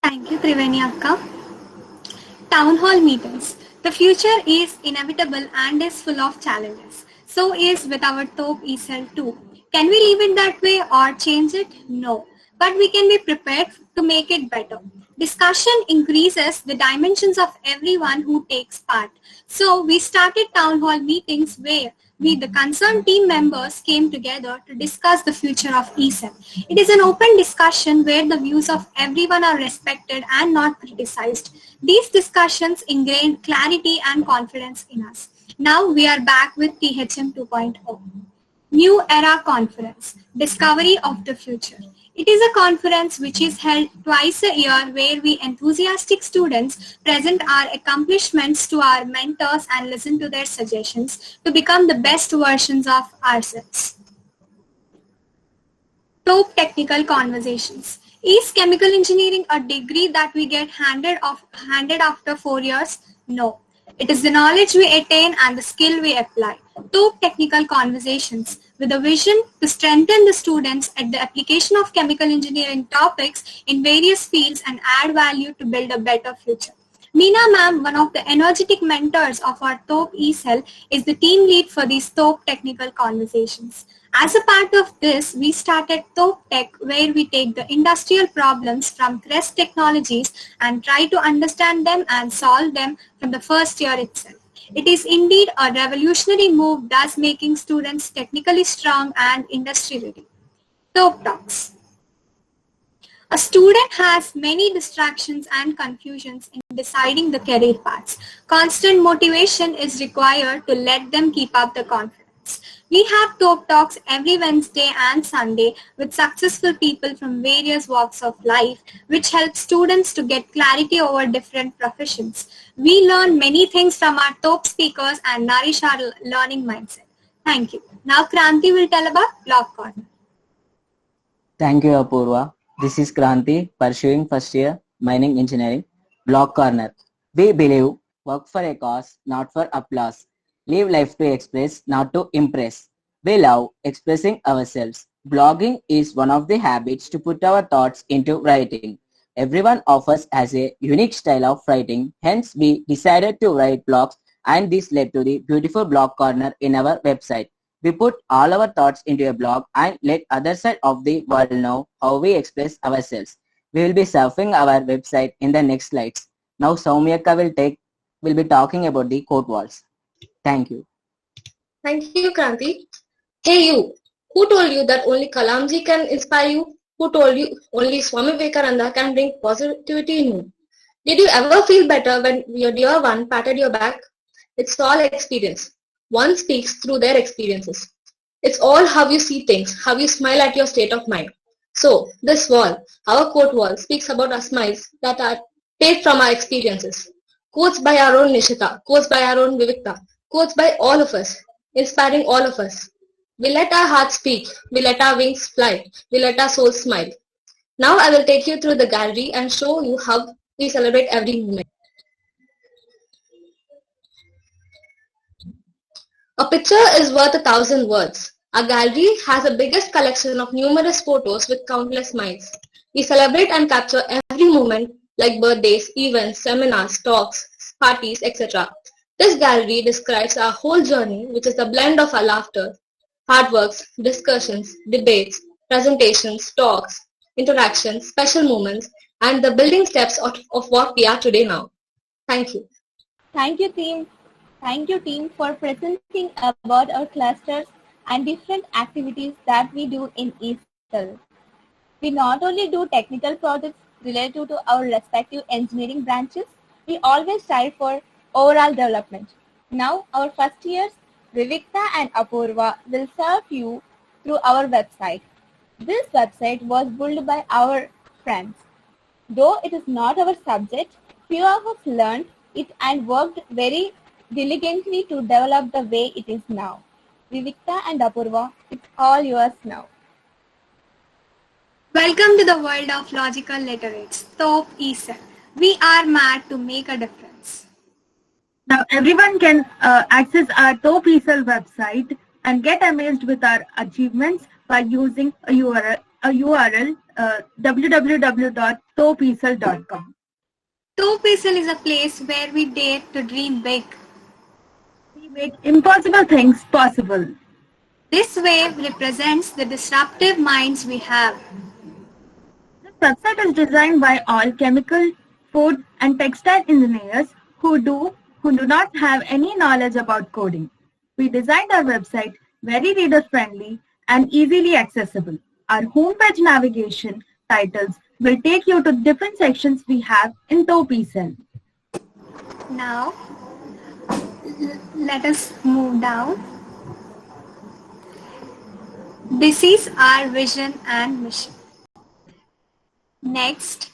Thank you, Triveni Akka. Town hall meetings. The future is inevitable and is full of challenges. So is with our TOP ESL too. Can we leave it that way or change it? No. But we can be prepared to make it better. Discussion increases the dimensions of everyone who takes part. So we started town hall meetings where we, the concerned team members, came together to discuss the future of ESL. It is an open discussion where the views of everyone are respected and not criticized. These discussions ingrained clarity and confidence in us. Now we are back with THM 2.0. New Era Conference, Discovery of the Future. It is a conference which is held twice a year where we enthusiastic students present our accomplishments to our mentors and listen to their suggestions to become the best versions of ourselves. Top Technical Conversations. Is chemical engineering a degree that we get handed after 4 years? No. It is the knowledge we attain and the skill we apply. Top Technical Conversations with a vision to strengthen the students at the application of chemical engineering topics in various fields and add value to build a better future. Meena ma'am, one of the energetic mentors of our TOP ESL, is the team lead for these TOP Technical Conversations. As a part of this, we started TOP Tech, where we take the industrial problems from CREST Technologies and try to understand them and solve them from the first year itself. It is indeed a revolutionary move, thus making students technically strong and industry ready. TOP Talks. A student has many distractions and confusions in deciding the career paths. Constant motivation is required to let them keep up the confidence. We have TOP Talks every Wednesday and Sunday with successful people from various walks of life, which help students to get clarity over different professions. We learn many things from our top speakers and nourish our learning mindset. Thank you. Now Kranti will tell about Block Corner. Thank you, Apurva. This is Kranti, pursuing first year mining engineering. Block Corner. We believe work for a cause, not for applause. Live life to express, not to impress. We love expressing ourselves. Blogging is one of the habits to put our thoughts into writing. Everyone of us has a unique style of writing, hence we decided to write blogs, and this led to the beautiful blog corner in our website. We put all our thoughts into a blog and let other side of the world know how we express ourselves. We will be surfing our website in the next slides. Now Soumyaka will be talking about the quote walls. Thank you. Thank you, Kranti. Hey you, who told you that only Kalamji can inspire you? Who told you only Swami Vivekananda can bring positivity in you? Did you ever feel better when your dear one patted your back? It's all experience. One speaks through their experiences. It's all how you see things, how you smile at your state of mind. So, this wall, our quote wall, speaks about our smiles that are taped from our experiences. Quotes by our own Nishita, quotes by our own Vivikta, quotes by all of us, inspiring all of us. We let our hearts speak, we let our wings fly, we let our souls smile. Now I will take you through the gallery and show you how we celebrate every moment. A picture is worth 1,000 words. Our gallery has the biggest collection of numerous photos with countless smiles. We celebrate and capture every moment like birthdays, events, seminars, talks, parties, etc. This gallery describes our whole journey, which is the blend of our laughter, hard works, discussions, debates, presentations, talks, interactions, special moments, and the building steps of what we are today now. Thank you. Thank you, team. Thank you, team, for presenting about our clusters and different activities that we do in ESL. We not only do technical projects related to our respective engineering branches, we always strive for overall development. Now, our first years, Vivikta and Apurva, will serve you through our website. This website was built by our friends. Though it is not our subject, few of us learned it and worked very diligently to develop the way it is now. Vivikta and Apurva, it's all yours now. Welcome to the world of logical literates, TOP ESEL. We are mad to make a difference. Now everyone can access our TOP ESEL website and get amazed with our achievements by using a URL www.topesel.com. TOP ESEL is a place where we dare to dream big. We make impossible things possible. This wave represents the disruptive minds we have. This website is designed by all chemical, food and textile engineers who do not have any knowledge about coding. We designed our website very reader-friendly and easily accessible. Our homepage navigation titles will take you to different sections we have in TOP ESEL. Now, let us move down. This is our vision and mission. Next,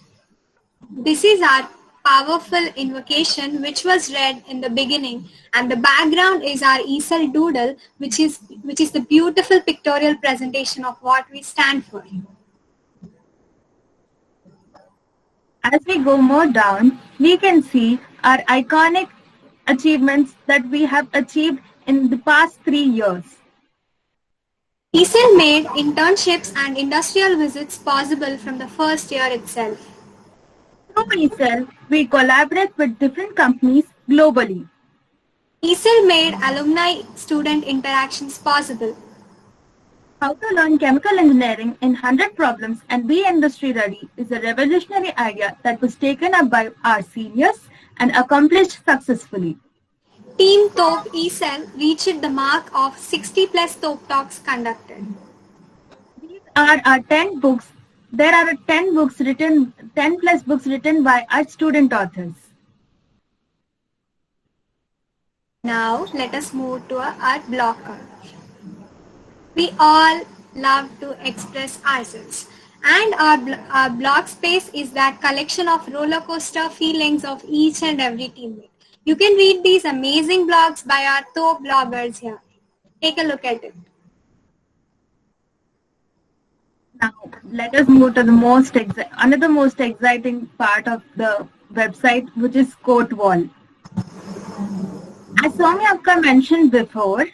this is our powerful invocation which was read in the beginning, and the background is our ESEL doodle, which is the beautiful pictorial presentation of what we stand for. As we go more down, we can see our iconic achievements that we have achieved in the past 3 years. ESEL made internships and industrial visits possible from the first year itself. Through ESEL, we collaborate with different companies globally. ESEL made alumni-student interactions possible. How to learn chemical engineering in 100 problems and be industry ready is a revolutionary idea that was taken up by our seniors and accomplished successfully. Team TOP ESEL reached the mark of 60 plus TOP talks conducted. These are our 10 books. There are 10 plus books written by our student authors. Now let us move to our blog corner. We all love to express ourselves, and our blog space is that collection of roller coaster feelings of each and every teammate. You can read these amazing blogs by our top bloggers here. Take a look at it. Now, let us move to the another most exciting part of the website, which is Quote Wall. As Soumya Akka mentioned before,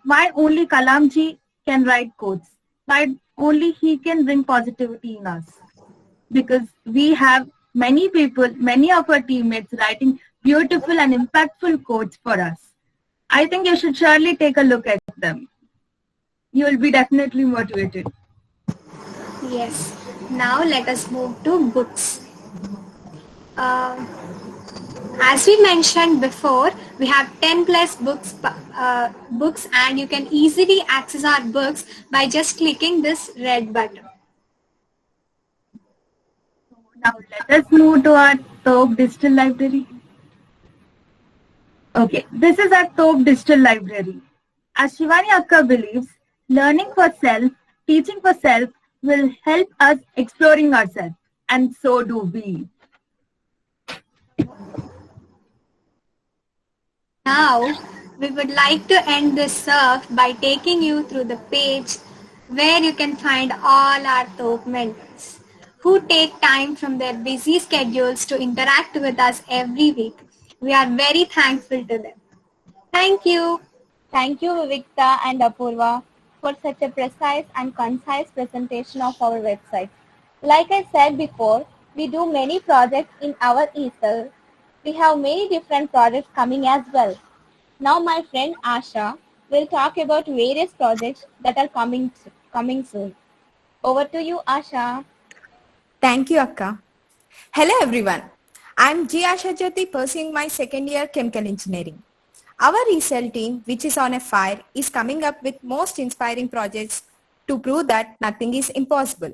why only Kalamji can write quotes? Why only he can bring positivity in us? Because we have many people, many of our teammates writing beautiful and impactful quotes for us. I think you should surely take a look at them. You will be definitely motivated. Yes. Now let us move to books. As we mentioned before, we have 10 plus books and you can easily access our books by just clicking this red button. Now let us move to our TOP Digital Library. Okay, this is our TOP Digital Library. As Shivani Akka believes, learning for self, teaching for self will help us exploring ourselves, and so do we. Now, we would like to end this surf by taking you through the page where you can find all our top mentors who take time from their busy schedules to interact with us every week. We are very thankful to them. Thank you. Thank you, Vivikta and Apurva, for such a precise and concise presentation of our website. Like I said before, we do many projects in our ESEL. We have many different projects coming as well. Now my friend Asha will talk about various projects that are coming soon. Over to you, Asha. Thank you, Akka. Hello, everyone. I am G. Asha Jyoti, pursuing my second year chemical engineering. Our ESEL team, which is on a fire, is coming up with most inspiring projects to prove that nothing is impossible.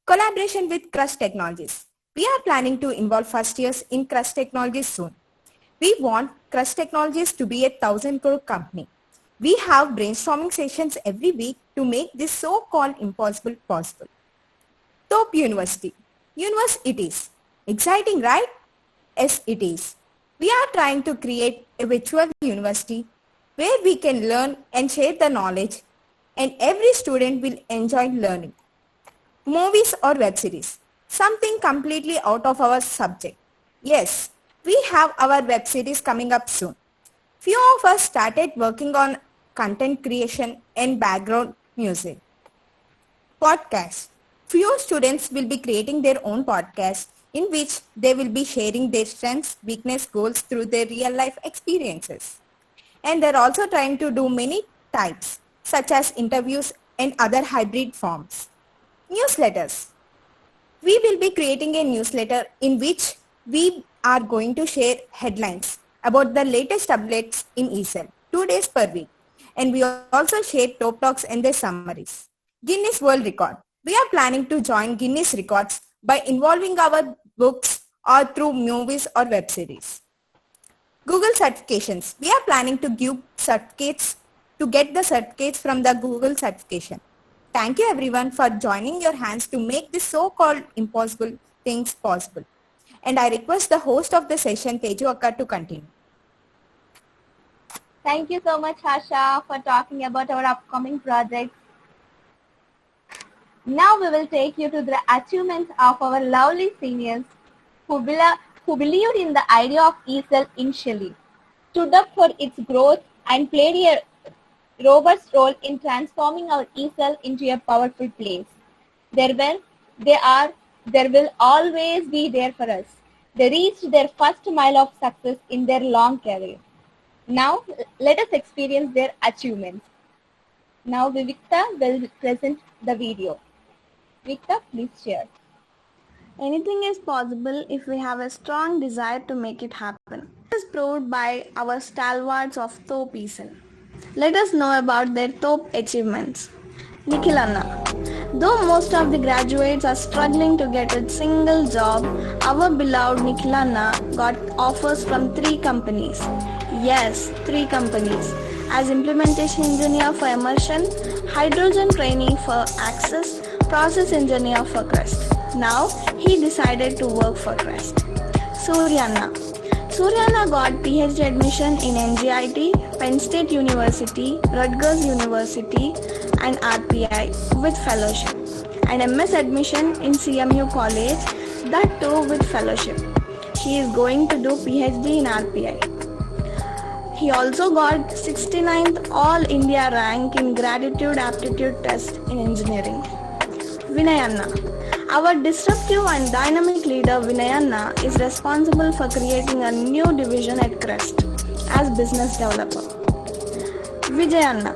Collaboration with Crush Technologies. We are planning to involve first years in Crush Technologies soon. We want Crush Technologies to be a 1,000 crore company. We have brainstorming sessions every week to make this so-called impossible possible. TOP University. Universe it is. Exciting, right? Yes, it is. We are trying to create a virtual university where we can learn and share the knowledge, and every student will enjoy learning. Movies or web series, something completely out of our subject. Yes, we have our web series coming up soon. Few of us started working on content creation and background music. Podcast. Few students will be creating their own podcast in which they will be sharing their strengths, weakness, goals through their real life experiences. And they're also trying to do many types such as interviews and other hybrid forms. Newsletters. We will be creating a newsletter in which we are going to share headlines about the latest updates in ESL 2 days per week. And we also share top talks and their summaries. Guinness World Record. We are planning to join Guinness Records by involving our books or through movies or web series. Google certifications. We are planning to give certificates to get the certificates from the Google certification. Thank you everyone for joining your hands to make this so-called impossible things possible. And I request the host of the session, Teju Akka, to continue. Thank you so much, Asha, for talking about our upcoming projects. Now we will take you to the achievements of our lovely seniors who believed in the idea of ESL initially, stood up for its growth and played a robust role in transforming our ESL into a powerful place. There will always be there for us. They reached their first mile of success in their long career. Now let us experience their achievements. Now Vivikta will present the video. Vivikta, please share. Anything is possible if we have a strong desire to make it happen. This is proved by our stalwarts of Thorpe ESL. Let us know about their top achievements. Nikhil Anna. Though most of the graduates are struggling to get a single job, our beloved Nikhil Anna got offers from 3 companies. Yes, 3 companies. As implementation engineer for Immersion, hydrogen trainee for Access, process engineer for Crest. Now he decided to work for Crest. Suryanna. Suryanna got PhD admission in NGIT, Penn State University, Rutgers University and RPI with fellowship, and MS admission in CMU College, that too with fellowship. He is going to do PhD in RPI. He also got 69th All India rank in Gratitude Aptitude Test in Engineering. Vinayanna. Our disruptive and dynamic leader Vinayanna is responsible for creating a new division at Crest as business developer. Vijayanna.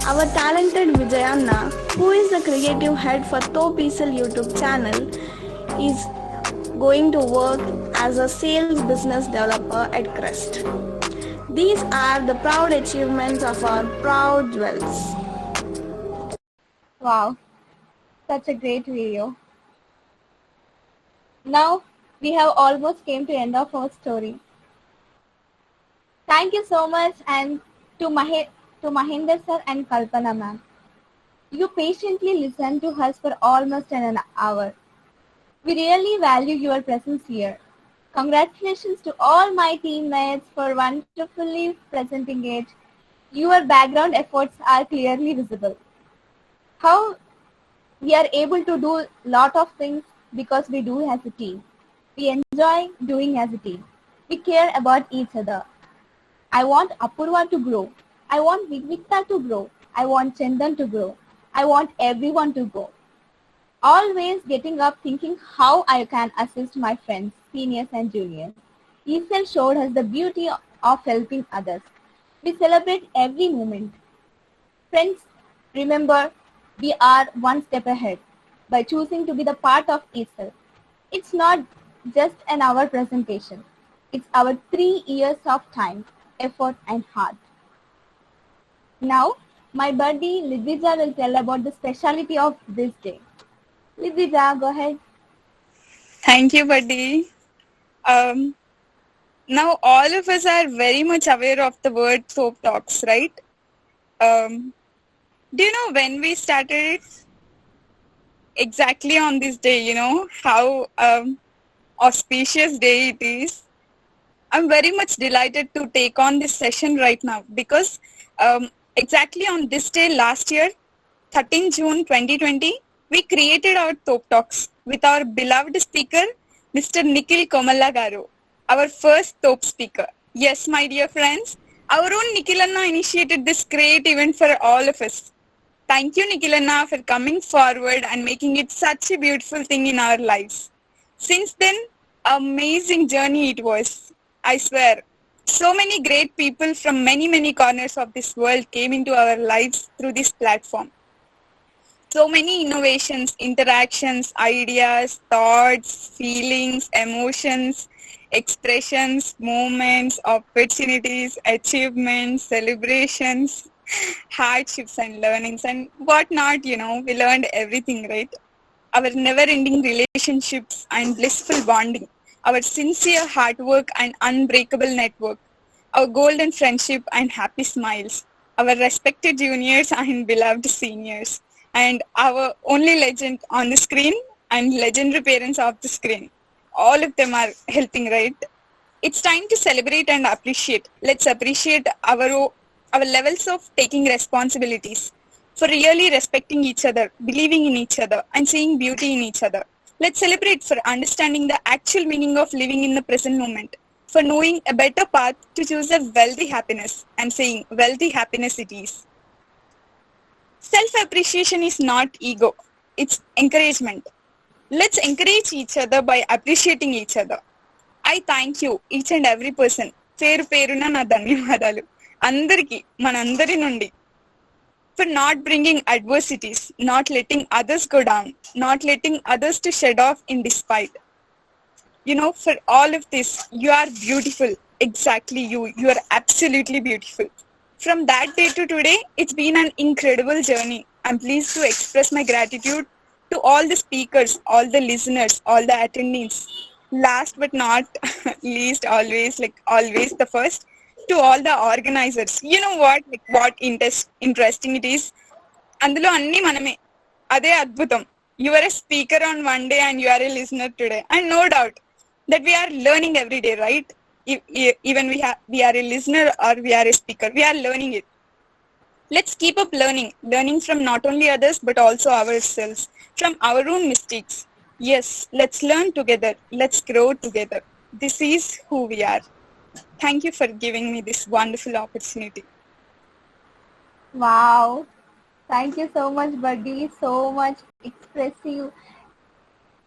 Our talented Vijayanna, who is the creative head for Thorpe ESL YouTube channel, is going to work as a sales business developer at Crest. These are the proud achievements of our proud jewels. Wow, such a great video. Now we have almost came to end of our story. Thank you so much and to Mahinder sir and Kalpana ma'am. You patiently listened to us for almost an hour. We really value your presence here. Congratulations to all my teammates for wonderfully presenting it. Your background efforts are clearly visible. How we are able to do a lot of things because we do as a team. We enjoy doing as a team. We care about each other. I want Apurva to grow. I want Vivikta to grow. I want Chandan to grow. I want everyone to grow. Always getting up thinking how I can assist my friends, seniors and juniors. ESL showed us the beauty of helping others. We celebrate every moment. Friends, remember, we are one step ahead by choosing to be the part of ESL. It's not just an hour presentation. It's our 3 years of time, effort and heart. Now, my buddy Lidvija will tell about the speciality of this day. Lidvija, go ahead. Thank you, buddy. Now all of us are very much aware of the word Thorpe Talks, right? Do you know when we started it? Exactly on this day, how auspicious day it is. I'm very much delighted to take on this session right now because exactly on this day last year, 13 June 2020, we created our Top Talks with our beloved speaker, Mr. Nikhil Komalla Garu, our first Top speaker. Yes, my dear friends, our own Nikhil Anna initiated this great event for all of us. Thank you, Nikhil Anna, for coming forward and making it such a beautiful thing in our lives. Since then, amazing journey it was. I swear, so many great people from many corners of this world came into our lives through this platform. So many innovations, interactions, ideas, thoughts, feelings, emotions, expressions, moments, opportunities, achievements, celebrations, hardships and learnings and whatnot, we learned everything, right? Our never-ending relationships and blissful bonding, our sincere hard work and unbreakable network, our golden friendship and happy smiles, our respected juniors and beloved seniors, and our only legend on the screen and legendary parents of the screen. All of them are helping, right? It's time to celebrate and appreciate. Let's appreciate our levels of taking responsibilities, for really respecting each other, believing in each other, and seeing beauty in each other. Let's celebrate for understanding the actual meaning of living in the present moment, for knowing a better path to choose a wealthy happiness, and saying wealthy happiness it is. Self-appreciation is not ego, it's encouragement. Let's encourage each other by appreciating each other. I thank you, each and every person. పేరు పేరున నా ధన్యవాదాలు అందరికీ మనందరి నుండి, for not bringing adversities, not letting others go down, not letting others to shed off in despite. For all of this, you are beautiful. Exactly you. You are absolutely beautiful. From that day to today, it's been an incredible journey. I'm pleased to express my gratitude to all the speakers, all the listeners, all the attendees. Last but not least, always the first, to all the organizers. You know what interesting it is? Andulo anni maname. Ade adbhutam. You are a speaker on one day and you are a listener today. And no doubt that we are learning every day, right? Even we are a listener or we are a speaker, we are learning it. Let's keep up learning from not only others but also ourselves, from our own mistakes. Yes, let's learn together, let's grow together. This is who we are. Thank you for giving me this wonderful opportunity. Wow. Thank you so much, buddy. So much expressive.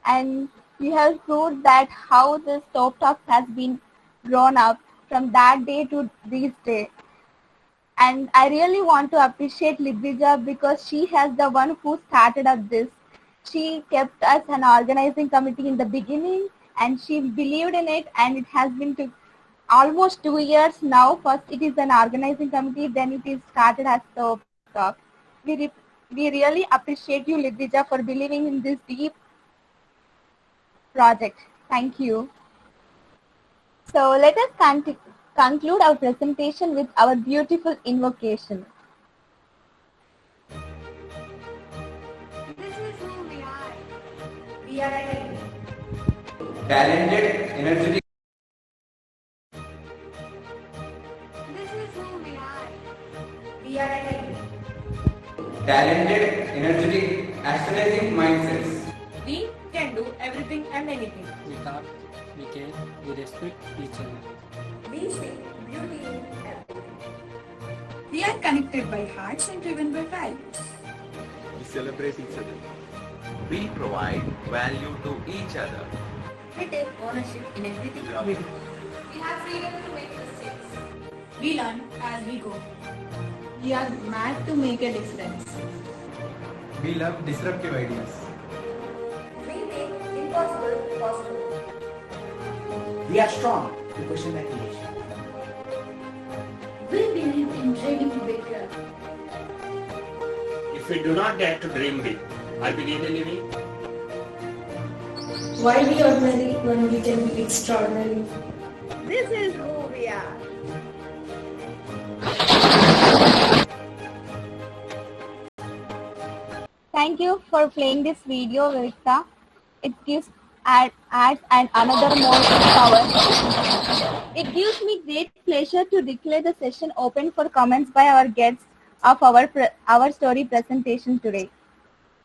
And you have proved that how this Top Talks has been grown up from that day to this day. And I really want to appreciate Lidvija because she has the one who started up this. She kept us an organizing committee in the beginning and she believed in it, and it has been to almost 2 years now. First it is an organizing committee, then it is started as Top Talk. We really appreciate you, Lidvija, for believing in this deep project. Thank you. So let us conclude our presentation with our beautiful invocation. This is who we are. We are a team. Talented, energetic. This is who we are. We are a team. Talented, energetic, astonishing mindsets. We can do everything and anything. We talk, we care, we respect each other. We see beauty in everything. We are connected by hearts and driven by values. We celebrate each other. We provide value to each other. We take ownership in everything we do. We have freedom to make mistakes. We learn as we go. We are mad to make a difference. We love disruptive ideas. We make impossible possible. We are strong to question the creation. We believe in dreaming bigger. If we do not dare to dream big, are we really living? Why be ordinary when we can be extraordinary? This is who we are. Thank you for playing this video, Virita. It gives adds and another more power. It gives me great pleasure to declare the session open for comments by our guests of our story presentation today.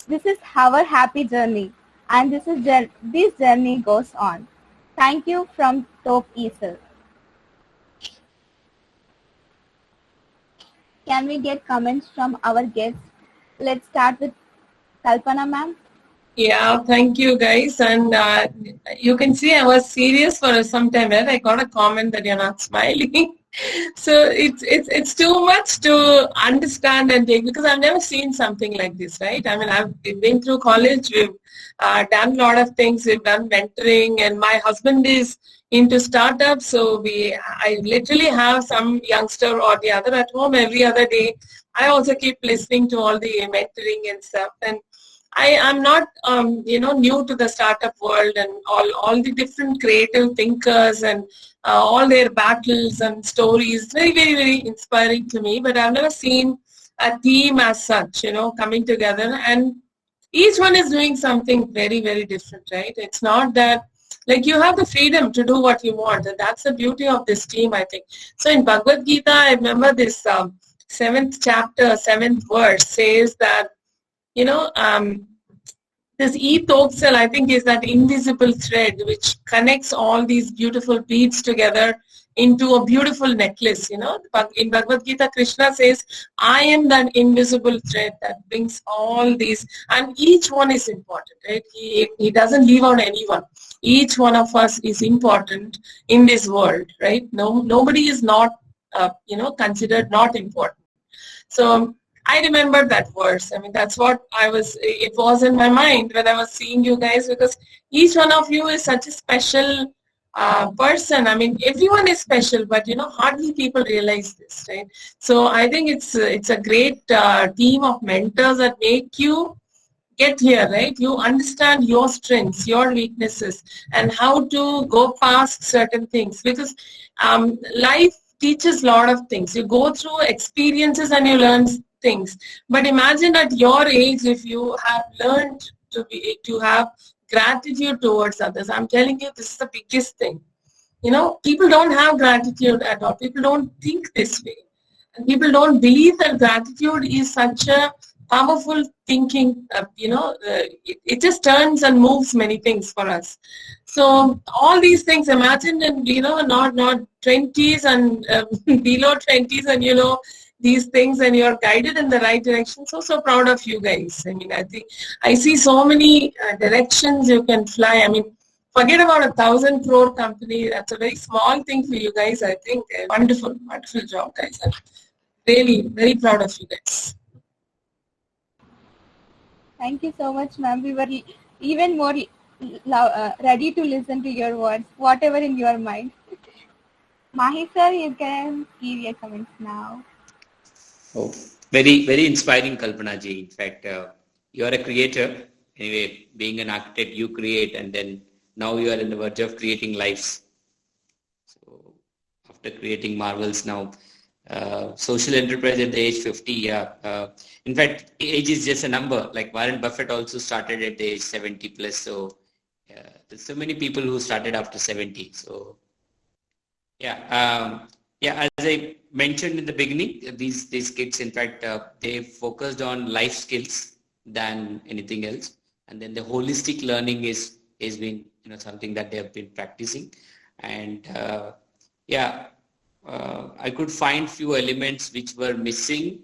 This is our happy journey, and this journey goes on. Thank you from Top Easel. Can we get comments from our guests? Let's start with Kalpana ma'am. Yeah, thank you guys. And you can see I was serious for some time. Right? I got a comment that you're not smiling. So it's too much to understand and take, because I've never seen something like this, right? I mean, I've been through college. We've done a lot of things. We've done mentoring, and my husband is into startups. So I literally have some youngster or the other at home every other day. I also keep listening to all the mentoring and stuff. And I'm not, new to the startup world and all the different creative thinkers and all their battles and stories. Very, very, very inspiring to me. But I've never seen a team as such, coming together. And each one is doing something very, very different, right? It's not that, like, you have the freedom to do what you want. And that's the beauty of this team, I think. So in Bhagavad Gita, I remember this 7th chapter, 7th verse says that, this e-topsel, I think, is that invisible thread which connects all these beautiful beads together into a beautiful necklace. In Bhagavad Gita, Krishna says, I am that invisible thread that brings all these, and each one is important, right? He doesn't leave out anyone. Each one of us is important in this world, right? Nobody is not, considered not important. So I remember that verse. I mean, that's what it was in my mind when I was seeing you guys, because each one of you is such a special person. I mean, everyone is special, but hardly people realize this, right? So I think it's a great team of mentors that make you get here, right? You understand your strengths, your weaknesses, and how to go past certain things, because life teaches a lot of things. You go through experiences and you learn things. But imagine at your age, if you have learned to have gratitude towards others. I'm telling you, this is the biggest thing. People don't have gratitude at all. People don't think this way. And people don't believe that gratitude is such a powerful thinking, it just turns and moves many things for us. So all these things, imagine, and not 20s and below 20s, and these things, and you're guided in the right direction. So proud of you guys. I mean, I think I see so many directions you can fly. I mean, forget about 1,000 crore company. That's a very small thing for you guys. I think wonderful job, guys. I'm really very proud of you guys. Thank you so much, ma'am. We were even more ready to listen to your words, whatever in your mind. Mahi sir, you can give your comments now. Oh, very, very inspiring, Kalpana ji. In fact, you are a creator. Anyway, being an architect, you create, and then now you are in the verge of creating lives. So after creating marvels now, social enterprise at the age 50, yeah. In fact, age is just a number. Like Warren Buffett also started at the age 70 plus. So there's so many people who started after 70. So yeah. As I mentioned in the beginning, these kids, in fact, they focused on life skills than anything else, and then the holistic learning is been something that they have been practicing, and I could find few elements which were missing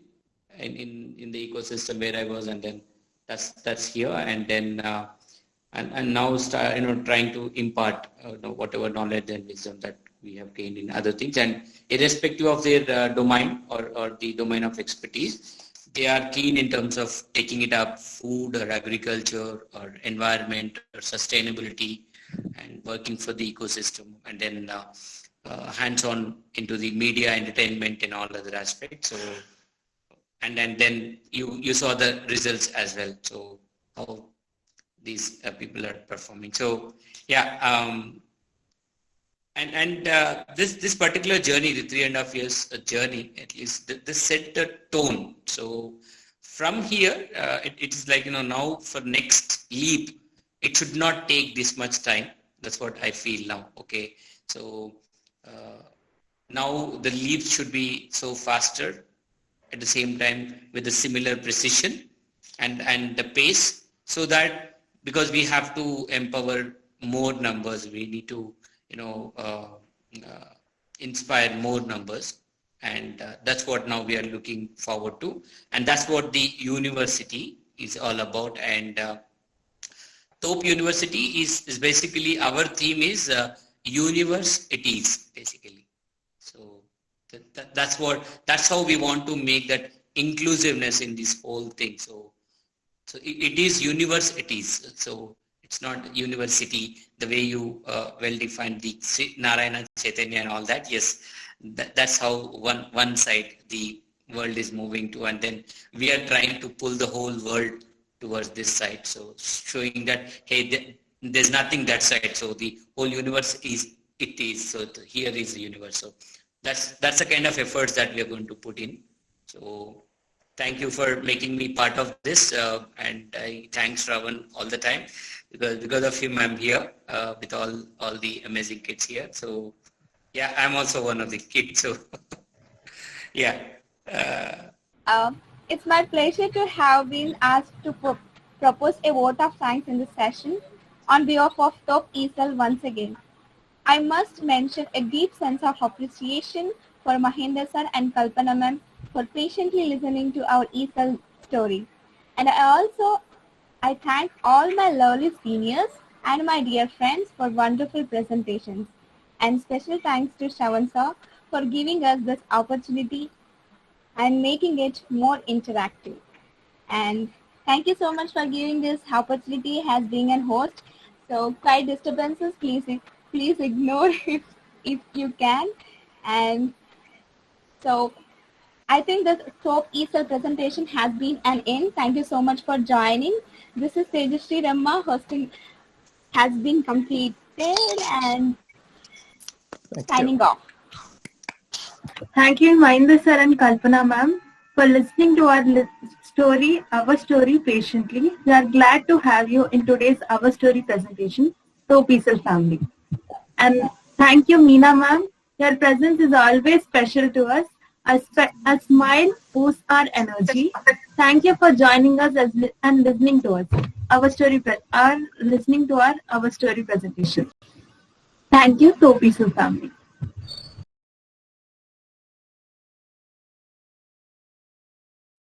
in the ecosystem where I was, and then that's here, and then and now start trying to impart whatever knowledge and wisdom that we have gained in other things, and irrespective of their domain or the domain of expertise, they are keen in terms of taking it up, food or agriculture or environment or sustainability, and working for the ecosystem, and then hands-on into the media, entertainment, and all other aspects. So, and then you saw the results as well. So how these people are performing. So yeah. This particular journey, the 3.5 years journey, at least this set the tone. So from here, it is like now for next leap, it should not take this much time. That's what I feel now. Okay, so now the leaps should be so faster, at the same time with a similar precision and the pace, so that because we have to empower more numbers, we need to inspire more numbers, and that's what now we are looking forward to, and that's what the university is all about. And TOPE University is basically, our theme is universe it is basically. So that's how we want to make that inclusiveness in this whole thing. So it is universe it is. So it's not university the way you well defined the Narayana, Chaitanya and all that. Yes, that's how one side the world is moving to, and then we are trying to pull the whole world towards this side. So showing that, hey, there's nothing that side. So the whole universe is it is. So here is the universe. So that's the kind of efforts that we are going to put in. So thank you for making me part of this, and I thank Shravan all the time, because of him I'm here with all the amazing kids here. So yeah, I'm also one of the kids. So yeah. It's my pleasure to have been asked to propose a vote of thanks in this session on behalf of TOPE ESL once again. I must mention a deep sense of appreciation for Mahinder sir and Kalpana ma'am for patiently listening to our ESL story. And I thank all my lovely seniors and my dear friends for wonderful presentations. And special thanks to Shravan sir for giving us this opportunity and making it more interactive. And thank you so much for giving this opportunity as being a host. So quiet disturbances, please ignore if you can. And so I think the TOPE ESL presentation has been an end. Thank you so much for joining. This is Tejasri Ramma. Hosting has been completed, and signing off. Thank you, Mahinder sir and Kalpana ma'am, for listening to our story patiently. We are glad to have you in today's Our Story presentation, TOPE ESL family. And thank you, Meena ma'am. Your presence is always special to us. A smile boosts our energy. Thank you for joining us and listening to us. Listening to our Story presentation. Thank you, TOPE ESL family.